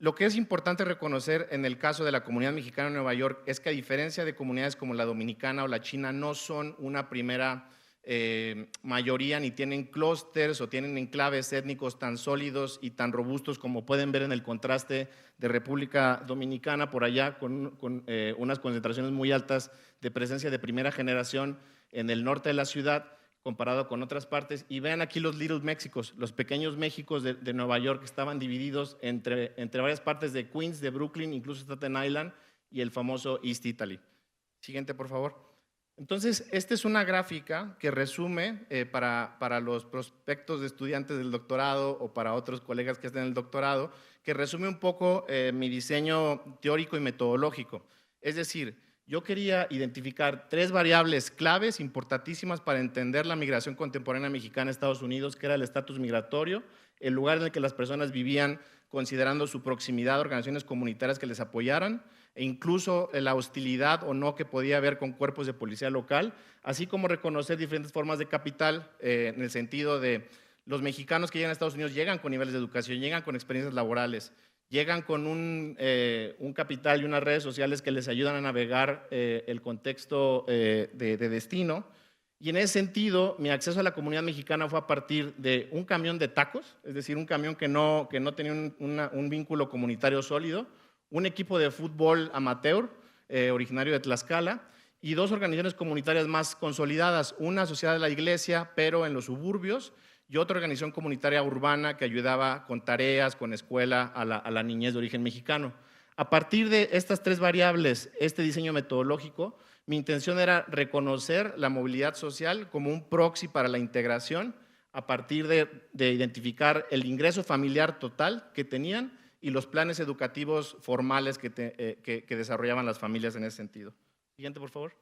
Lo que es importante reconocer en el caso de la comunidad mexicana en Nueva York es que, a diferencia de comunidades como la dominicana o la china, no son una primera mayoría, ni tienen clústeres o tienen enclaves étnicos tan sólidos y tan robustos como pueden ver en el contraste de República Dominicana, por allá con unas concentraciones muy altas de presencia de primera generación en el norte de la ciudad, comparado con otras partes. Y vean aquí los Little Méxicos, los pequeños Méxicos de Nueva York, que estaban divididos entre varias partes de Queens, de Brooklyn, incluso Staten Island y el famoso East Italy. Siguiente, por favor. Entonces, esta es una gráfica que resume para los prospectos de estudiantes del doctorado o para otros colegas que estén en el doctorado, que resume un poco mi diseño teórico y metodológico. Es decir, yo quería identificar 3 variables claves importantísimas para entender la migración contemporánea mexicana a Estados Unidos, que era el estatus migratorio, el lugar en el que las personas vivían considerando su proximidad a organizaciones comunitarias que les apoyaran, e incluso la hostilidad o no que podía haber con cuerpos de policía local, así como reconocer diferentes formas de capital en el sentido de los mexicanos que llegan a Estados Unidos llegan con niveles de educación, llegan con experiencias laborales, llegan con un capital y unas redes sociales que les ayudan a navegar el contexto de destino. Y en ese sentido, mi acceso a la comunidad mexicana fue a partir de un camión de tacos, es decir, un camión que no tenía un vínculo comunitario sólido, un equipo de fútbol amateur originario de Tlaxcala y 2 organizaciones comunitarias más consolidadas, una asociada a la iglesia, pero en los suburbios, y otra organización comunitaria urbana que ayudaba con tareas, con escuela a la niñez de origen mexicano. A partir de estas 3 variables, este diseño metodológico, mi intención era reconocer la movilidad social como un proxy para la integración a partir de identificar el ingreso familiar total que tenían y los planes educativos formales que desarrollaban las familias en ese sentido. Siguiente, por favor.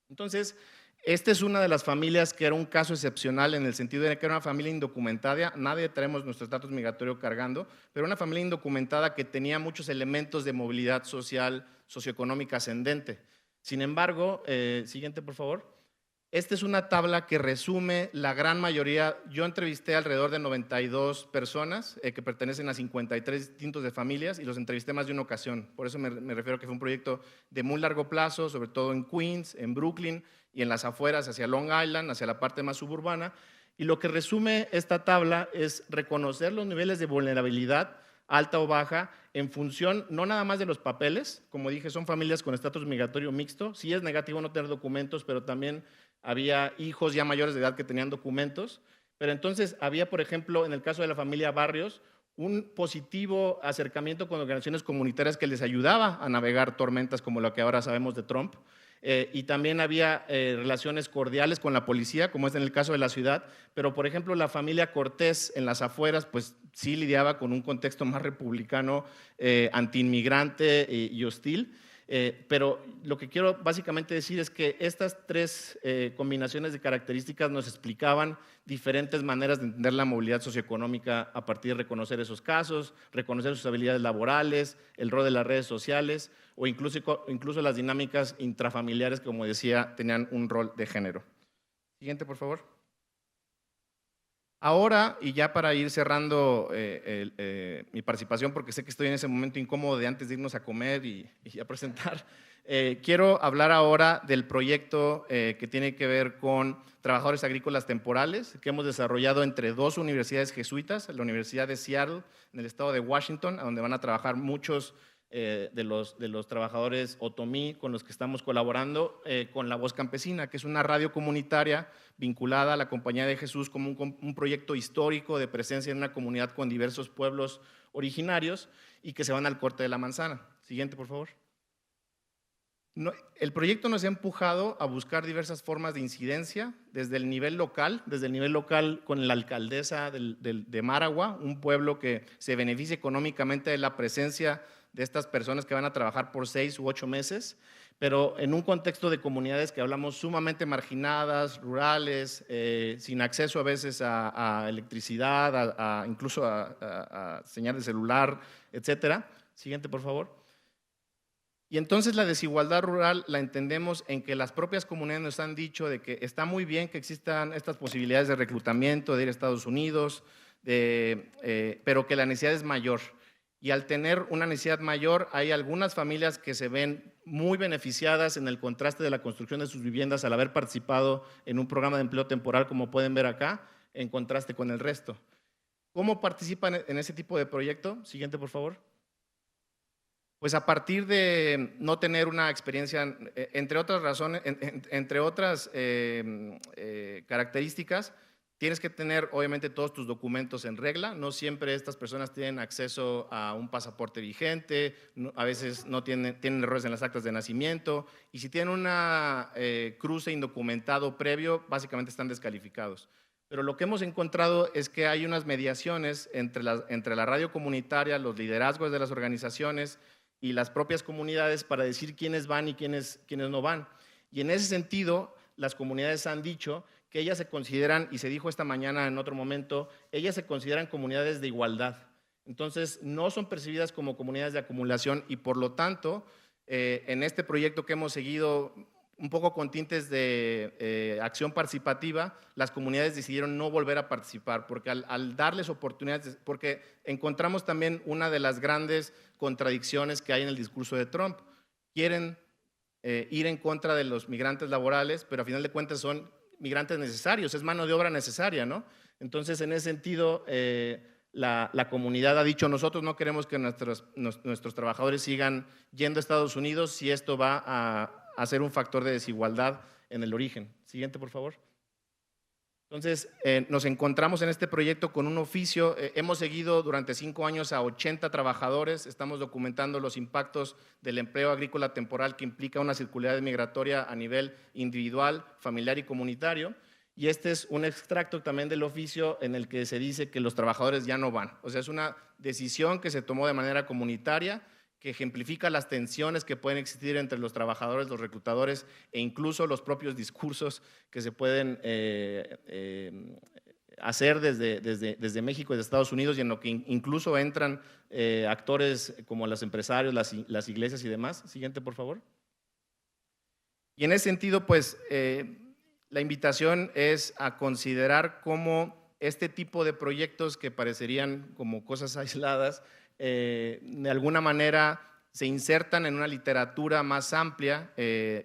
Entonces, esta es una de las familias que era un caso excepcional en el sentido de que era una familia indocumentada, nadie traemos nuestro estatus migratorio cargando, pero una familia indocumentada que tenía muchos elementos de movilidad social, socioeconómica ascendente. Sin embargo, siguiente por favor, esta es una tabla que resume la gran mayoría, yo entrevisté alrededor de 92 personas que pertenecen a 53 distintos de familias y los entrevisté más de una ocasión, por eso me refiero a que fue un proyecto de muy largo plazo, sobre todo en Queens, en Brooklyn, y en las afueras hacia Long Island, hacia la parte más suburbana, y lo que resume esta tabla es reconocer los niveles de vulnerabilidad, alta o baja, en función no nada más de los papeles, como dije, son familias con estatus migratorio mixto, sí es negativo no tener documentos, pero también había hijos ya mayores de edad que tenían documentos, pero entonces había, por ejemplo, en el caso de la familia Barrios, un positivo acercamiento con organizaciones comunitarias que les ayudaba a navegar tormentas como lo que ahora sabemos de Trump. Y también había relaciones cordiales con la policía, como es en el caso de la ciudad, pero por ejemplo la familia Cortés en las afueras pues sí lidiaba con un contexto más republicano, antiinmigrante y hostil. Pero lo que quiero básicamente decir es que estas tres combinaciones de características nos explicaban diferentes maneras de entender la movilidad socioeconómica a partir de reconocer esos casos, reconocer sus habilidades laborales, el rol de las redes sociales o incluso las dinámicas intrafamiliares que, como decía, tenían un rol de género. Siguiente, por favor. Ahora, y ya para ir cerrando mi participación, porque sé que estoy en ese momento incómodo de antes de irnos a comer y a presentar, quiero hablar ahora del proyecto que tiene que ver con trabajadores agrícolas temporales, que hemos desarrollado entre dos universidades jesuitas, la Universidad de Seattle, en el estado de Washington, a donde van a trabajar muchos de los trabajadores otomí con los que estamos colaborando con La Voz Campesina, que es una radio comunitaria vinculada a la Compañía de Jesús como un proyecto histórico de presencia en una comunidad con diversos pueblos originarios y que se van al corte de la manzana. Siguiente, por favor. El proyecto nos ha empujado a buscar diversas formas de incidencia desde el nivel local con la alcaldesa de Maragua, un pueblo que se beneficia económicamente de la presencia de estas personas que van a trabajar por 6 u 8 meses, pero en un contexto de comunidades que hablamos sumamente marginadas, rurales, sin acceso a veces a electricidad, incluso a señal de celular, etcétera. Siguiente, por favor. Y entonces la desigualdad rural la entendemos en que las propias comunidades nos han dicho de que está muy bien que existan estas posibilidades de reclutamiento, de ir a Estados Unidos, pero que la necesidad es mayor. Y al tener una necesidad mayor, hay algunas familias que se ven muy beneficiadas en el contraste de la construcción de sus viviendas al haber participado en un programa de empleo temporal, como pueden ver acá, en contraste con el resto. ¿Cómo participan en ese tipo de proyecto? Siguiente, por favor. Pues a partir de no tener una experiencia, entre otras razones, entre otras características, tienes que tener obviamente todos tus documentos en regla. No siempre estas personas tienen acceso a un pasaporte vigente, a veces no tienen errores en las actas de nacimiento, y si tienen una cruce indocumentado previo, básicamente están descalificados. Pero lo que hemos encontrado es que hay unas mediaciones entre la radio comunitaria, los liderazgos de las organizaciones y las propias comunidades para decir quiénes van y quiénes no van. Y en ese sentido, las comunidades han dicho que ellas se consideran, y se dijo esta mañana en otro momento, ellas se consideran comunidades de igualdad. Entonces, no son percibidas como comunidades de acumulación y por lo tanto, en este proyecto que hemos seguido un poco con tintes de acción participativa, las comunidades decidieron no volver a participar, porque al darles oportunidades, porque encontramos también una de las grandes contradicciones que hay en el discurso de Trump. Quieren ir en contra de los migrantes laborales, pero a final de cuentas son migrantes necesarios, es mano de obra necesaria, ¿no? Entonces, en ese sentido, la comunidad ha dicho, nosotros no queremos que nuestros trabajadores sigan yendo a Estados Unidos si esto va a ser un factor de desigualdad en el origen. Siguiente, por favor. Entonces, nos encontramos en este proyecto con un oficio, hemos seguido durante 5 años a 80 trabajadores, estamos documentando los impactos del empleo agrícola temporal que implica una circularidad migratoria a nivel individual, familiar y comunitario, y este es un extracto también del oficio en el que se dice que los trabajadores ya no van, o sea, es una decisión que se tomó de manera comunitaria, que ejemplifica las tensiones que pueden existir entre los trabajadores, los reclutadores e incluso los propios discursos que se pueden hacer desde México y de Estados Unidos, y en lo que incluso entran actores como los empresarios, las iglesias y demás. Siguiente, por favor. Y en ese sentido, pues, la invitación es a considerar cómo este tipo de proyectos que parecerían como cosas aisladas, de alguna manera se insertan en una literatura más amplia,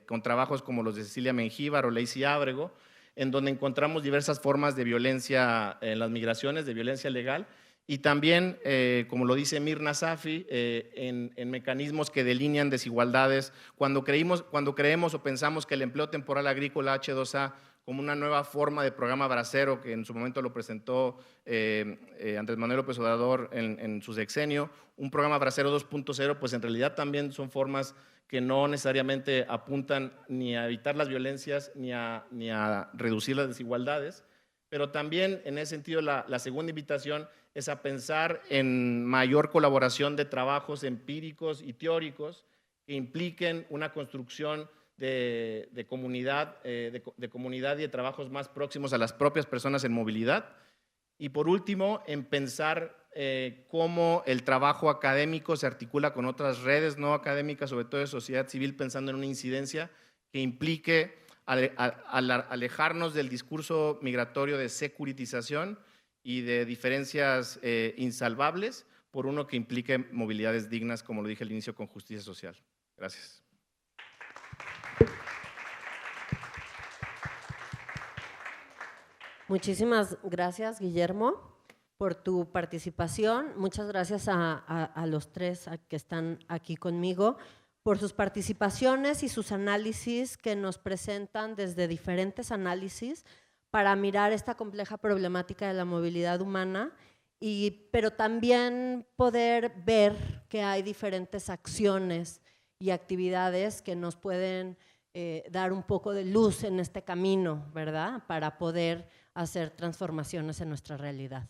con trabajos como los de Cecilia Mengíbar o Lacey Ábrego, en donde encontramos diversas formas de violencia en las migraciones, de violencia legal, y también, como lo dice Mirna Safi, en mecanismos que delinean desigualdades. Cuando creemos o pensamos que el empleo temporal agrícola H2A como una nueva forma de programa bracero que en su momento lo presentó Andrés Manuel López Obrador en su sexenio. Un programa bracero 2.0, pues en realidad también son formas que no necesariamente apuntan ni a evitar las violencias ni a reducir las desigualdades, pero también en ese sentido la segunda invitación es a pensar en mayor colaboración de trabajos empíricos y teóricos que impliquen una construcción de comunidad y de trabajos más próximos a las propias personas en movilidad. Y por último, en pensar cómo el trabajo académico se articula con otras redes no académicas, sobre todo de sociedad civil, pensando en una incidencia que implique alejarnos del discurso migratorio de securitización y de diferencias insalvables por uno que implique movilidades dignas, como lo dije al inicio, con justicia social. Gracias. Muchísimas gracias, Guillermo, por tu participación. Muchas gracias a los tres que están aquí conmigo por sus participaciones y sus análisis que nos presentan desde diferentes análisis para mirar esta compleja problemática de la movilidad humana, pero también poder ver que hay diferentes acciones y actividades que nos pueden dar un poco de luz en este camino, ¿verdad? Para poder hacer transformaciones en nuestra realidad.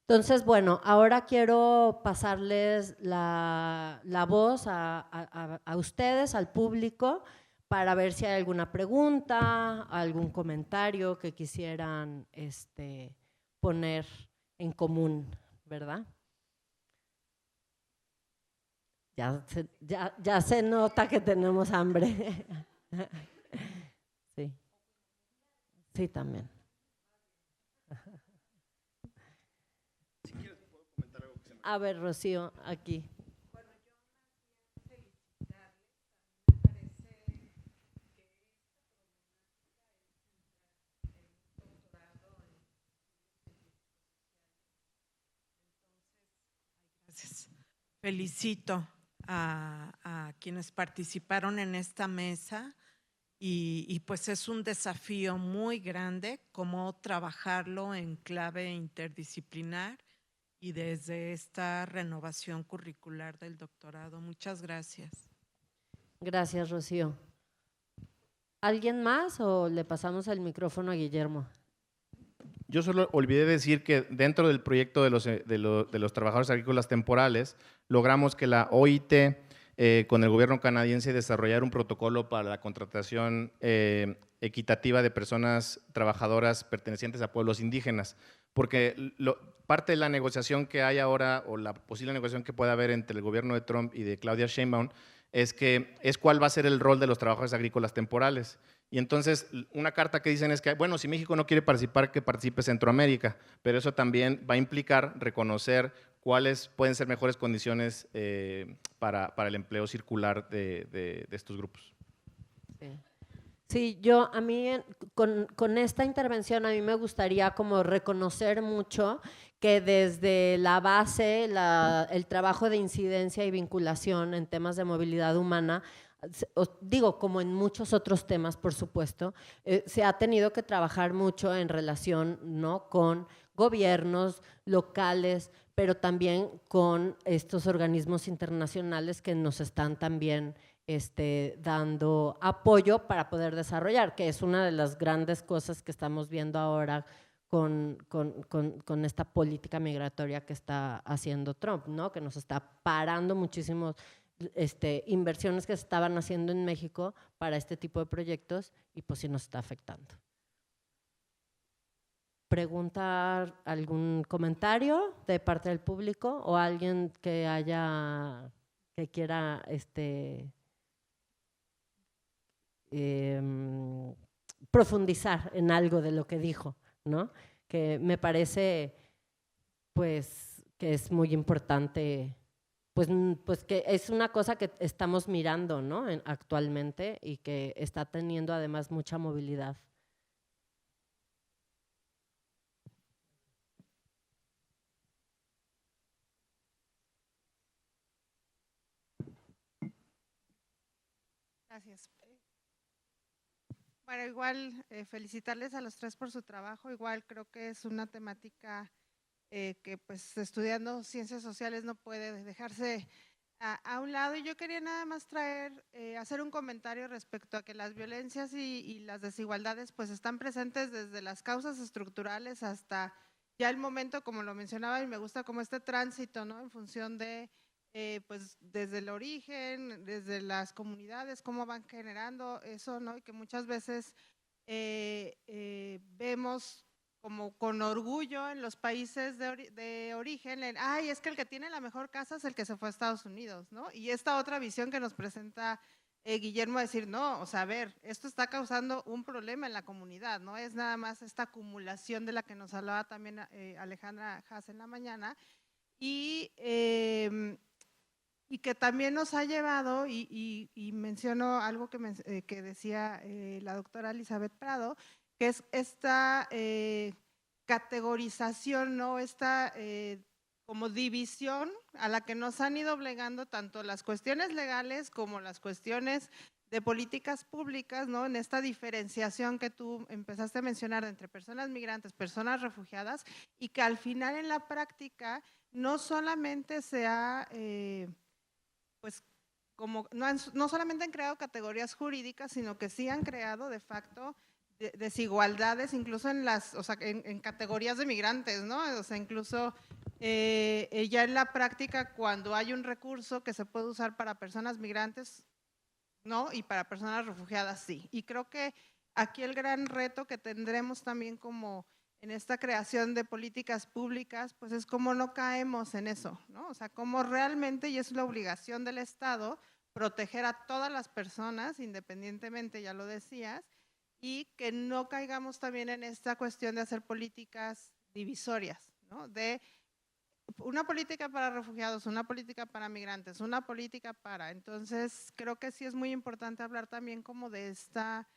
Entonces, bueno, ahora quiero pasarles la voz a ustedes, al público, para ver si hay alguna pregunta, algún comentario que quisieran poner en común, ¿verdad? Ya se nota que tenemos hambre. Sí, sí también. Si quieres, puedo comentar algo que se me... A ver, Rocío, aquí. Gracias. Felicito a quienes participaron en esta mesa y pues es un desafío muy grande cómo trabajarlo en clave interdisciplinar y desde esta renovación curricular del doctorado. Muchas gracias. Gracias, Rocío. ¿Alguien más o le pasamos el micrófono a Guillermo? Yo solo olvidé decir que dentro del proyecto de los trabajadores agrícolas temporales, logramos que la OIT, con el gobierno canadiense, desarrollara un protocolo para la contratación equitativa de personas trabajadoras pertenecientes a pueblos indígenas, porque parte de la negociación que hay ahora, o la posible negociación que pueda haber entre el gobierno de Trump y de Claudia Sheinbaum, es cuál va a ser el rol de los trabajadores agrícolas temporales. Y entonces una carta que dicen es que, bueno, si México no quiere participar, que participe Centroamérica, pero eso también va a implicar reconocer cuáles pueden ser mejores condiciones para el empleo circular de estos grupos. Sí, a mí con esta intervención a mí me gustaría como reconocer mucho que desde la base, el trabajo de incidencia y vinculación en temas de movilidad humana, digo, como en muchos otros temas, por supuesto, se ha tenido que trabajar mucho en relación, ¿no?, con gobiernos locales, pero también con estos organismos internacionales que nos están también dando apoyo para poder desarrollar, que es una de las grandes cosas que estamos viendo ahora con esta política migratoria que está haciendo Trump, ¿no?, que nos está parando muchísimos inversiones que se estaban haciendo en México para este tipo de proyectos y pues sí nos está afectando. ¿Pregunta, algún comentario de parte del público o alguien que quiera profundizar en algo de lo que dijo, ¿no? Que me parece pues que es muy importante, pues que es una cosa que estamos mirando, ¿no?, actualmente y que está teniendo además mucha movilidad. Gracias. Bueno, igual felicitarles a los tres por su trabajo. Igual creo que es una temática que pues estudiando ciencias sociales no puede dejarse a un lado. Y yo quería nada más hacer un comentario respecto a que las violencias y las desigualdades pues están presentes desde las causas estructurales hasta ya el momento, como lo mencionaba, y me gusta como este tránsito, ¿no? En función de pues desde el origen, desde las comunidades, cómo van generando eso, ¿no? Y que muchas veces vemos como con orgullo en los países de origen, ay, es que el que tiene la mejor casa es el que se fue a Estados Unidos, ¿no? Y esta otra visión que nos presenta Guillermo, decir, no, o sea, a ver, esto está causando un problema en la comunidad, no es nada más esta acumulación de la que nos hablaba también Alejandra Haas en la mañana, y que también nos ha llevado, y menciono algo que decía la doctora Elizabeth Prado, que es esta categorización, ¿no? Esta como división a la que nos han ido obligando tanto las cuestiones legales como las cuestiones de políticas públicas, ¿no? En esta diferenciación que tú empezaste a mencionar entre personas migrantes, personas refugiadas, y que al final en la práctica no solamente se ha, pues, como no solamente han creado categorías jurídicas, sino que sí han creado de facto desigualdades, incluso en las, o sea, en categorías de migrantes, ¿no? O sea, incluso ya en la práctica, cuando hay un recurso que se puede usar para personas migrantes, ¿no? Y para personas refugiadas, sí. Y creo que aquí el gran reto que tendremos también como en esta creación de políticas públicas, pues es cómo no caemos en eso, ¿no? O sea, cómo realmente, y es la obligación del Estado, proteger a todas las personas, independientemente, ya lo decías, y que no caigamos también en esta cuestión de hacer políticas divisorias, ¿no? De una política para refugiados, una política para migrantes, una política para… Entonces, creo que sí es muy importante hablar también como de esta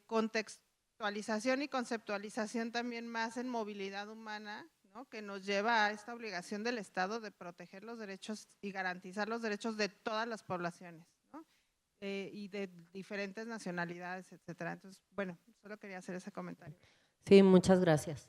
contextualización y conceptualización también más en movilidad humana, ¿no? Que nos lleva a esta obligación del Estado de proteger los derechos y garantizar los derechos de todas las poblaciones, ¿no? Y de diferentes nacionalidades, etcétera. Entonces, bueno, solo quería hacer ese comentario. Sí, muchas gracias.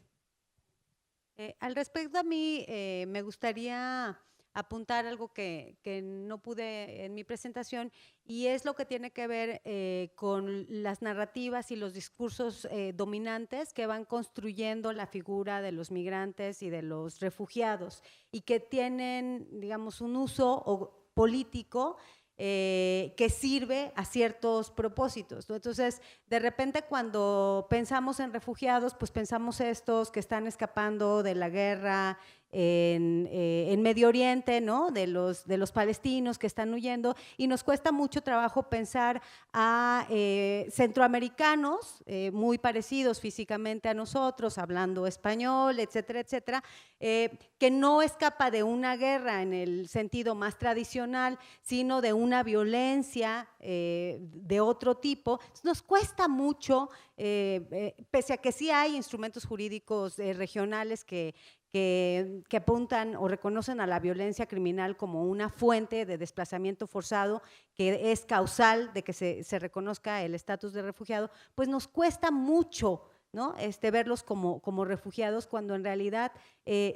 Al respecto, a mí me gustaría apuntar algo que no pude en mi presentación, y es lo que tiene que ver con las narrativas y los discursos dominantes que van construyendo la figura de los migrantes y de los refugiados, y que tienen, digamos, un uso político que sirve a ciertos propósitos, ¿no? Entonces, de repente cuando pensamos en refugiados, pues pensamos estos que están escapando de la guerra en Medio Oriente, ¿no? De los palestinos que están huyendo, y nos cuesta mucho trabajo pensar a centroamericanos muy parecidos físicamente a nosotros, hablando español, etcétera, etcétera, que no escapa de una guerra en el sentido más tradicional, sino de una violencia de otro tipo. Nos cuesta mucho, pese a que sí hay instrumentos jurídicos regionales que apuntan o reconocen a la violencia criminal como una fuente de desplazamiento forzado que es causal de que se reconozca el estatus de refugiado, pues nos cuesta mucho, ¿no? Verlos como refugiados cuando en realidad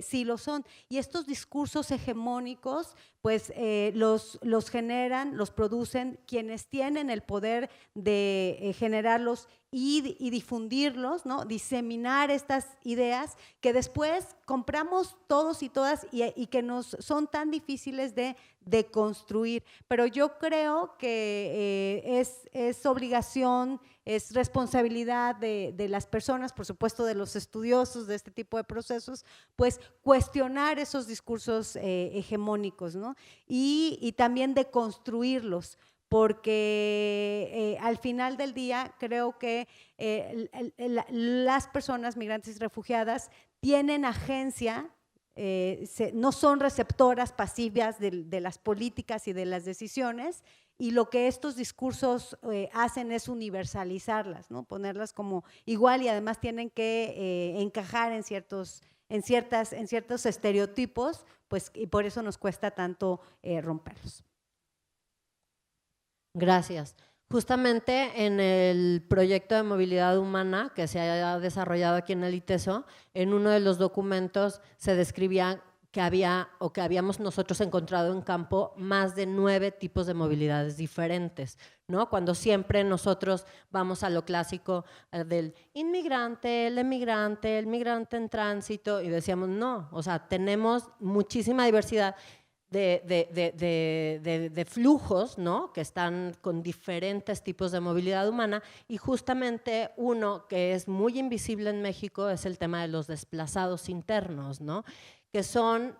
sí lo son. Y estos discursos hegemónicos pues los generan, los producen quienes tienen el poder de generarlos y difundirlos, ¿no? Diseminar estas ideas que después compramos todos y todas y que nos son tan difíciles de construir. Pero yo creo que es obligación, es responsabilidad de las personas, por supuesto de los estudiosos de este tipo de procesos, pues cuestionar esos discursos hegemónicos, ¿no? Y también de construirlos, porque al final del día creo que las personas migrantes y refugiadas tienen agencia, no son receptoras pasivas de las políticas y de las decisiones, y lo que estos discursos hacen es universalizarlas, ¿no? Ponerlas como igual, y además tienen que encajar en ciertos estereotipos, pues, y por eso nos cuesta tanto romperlos. Gracias. Justamente en el proyecto de movilidad humana que se ha desarrollado aquí en el ITESO, en uno de los documentos se describía que había o que habíamos nosotros encontrado en campo más de 9 tipos de movilidades diferentes, ¿no? Cuando siempre nosotros vamos a lo clásico del inmigrante, el emigrante, el migrante en tránsito y decíamos no, o sea, tenemos muchísima diversidad de flujos, ¿no? Que están con diferentes tipos de movilidad humana y justamente uno que es muy invisible en México es el tema de los desplazados internos, ¿no? Que son,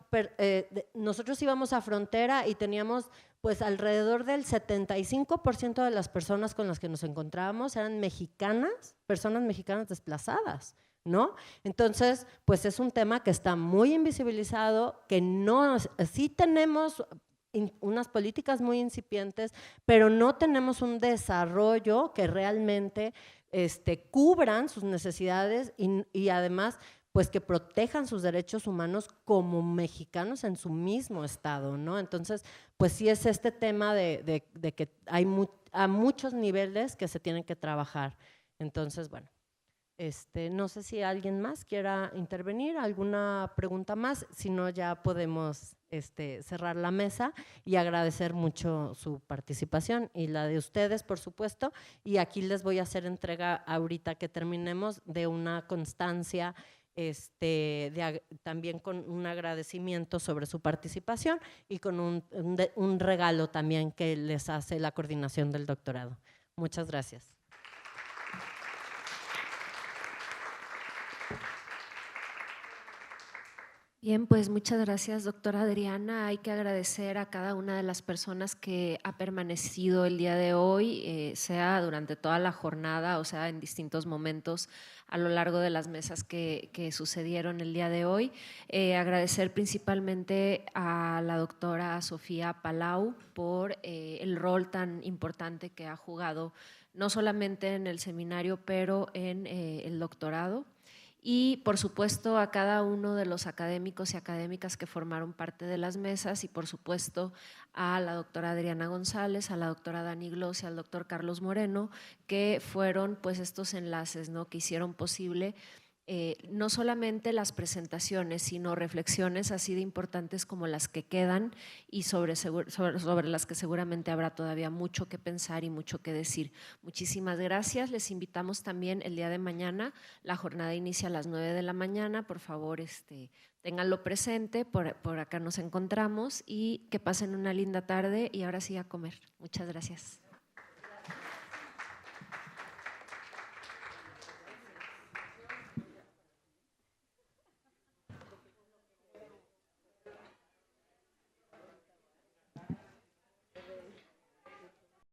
nosotros íbamos a frontera y teníamos pues alrededor del 75% de las personas con las que nos encontrábamos eran mexicanas, personas mexicanas desplazadas, ¿no? Entonces, pues es un tema que está muy invisibilizado, que no, sí tenemos unas políticas muy incipientes, pero no tenemos un desarrollo que realmente cubran sus necesidades y además pues que protejan sus derechos humanos como mexicanos en su mismo estado, ¿no? Entonces, pues sí es este tema de que hay a muchos niveles que se tienen que trabajar. Entonces, bueno, no sé si alguien más quiera intervenir, alguna pregunta más, si no ya podemos cerrar la mesa y agradecer mucho su participación y la de ustedes, por supuesto, y aquí les voy a hacer entrega ahorita que terminemos de una constancia también con un agradecimiento sobre su participación y con un regalo también que les hace la coordinación del doctorado. Muchas gracias. Bien, pues muchas gracias, doctora Adriana. Hay que agradecer a cada una de las personas que ha permanecido el día de hoy, sea durante toda la jornada o sea en distintos momentos a lo largo de las mesas que sucedieron el día de hoy. Agradecer principalmente a la doctora Sofía Palau por el rol tan importante que ha jugado no solamente en el seminario, pero en el doctorado. Y por supuesto a cada uno de los académicos y académicas que formaron parte de las mesas y por supuesto a la doctora Adriana González, a la doctora Dani Gloss y al doctor Carlos Moreno, que fueron pues estos enlaces, ¿no? Que hicieron posible no solamente las presentaciones, sino reflexiones así de importantes como las que quedan y sobre las que seguramente habrá todavía mucho que pensar y mucho que decir. Muchísimas gracias. Les invitamos también el día de mañana. La jornada inicia a las 9 de la mañana. Por favor, ténganlo presente. Por acá nos encontramos y que pasen una linda tarde y ahora sí a comer. Muchas gracias.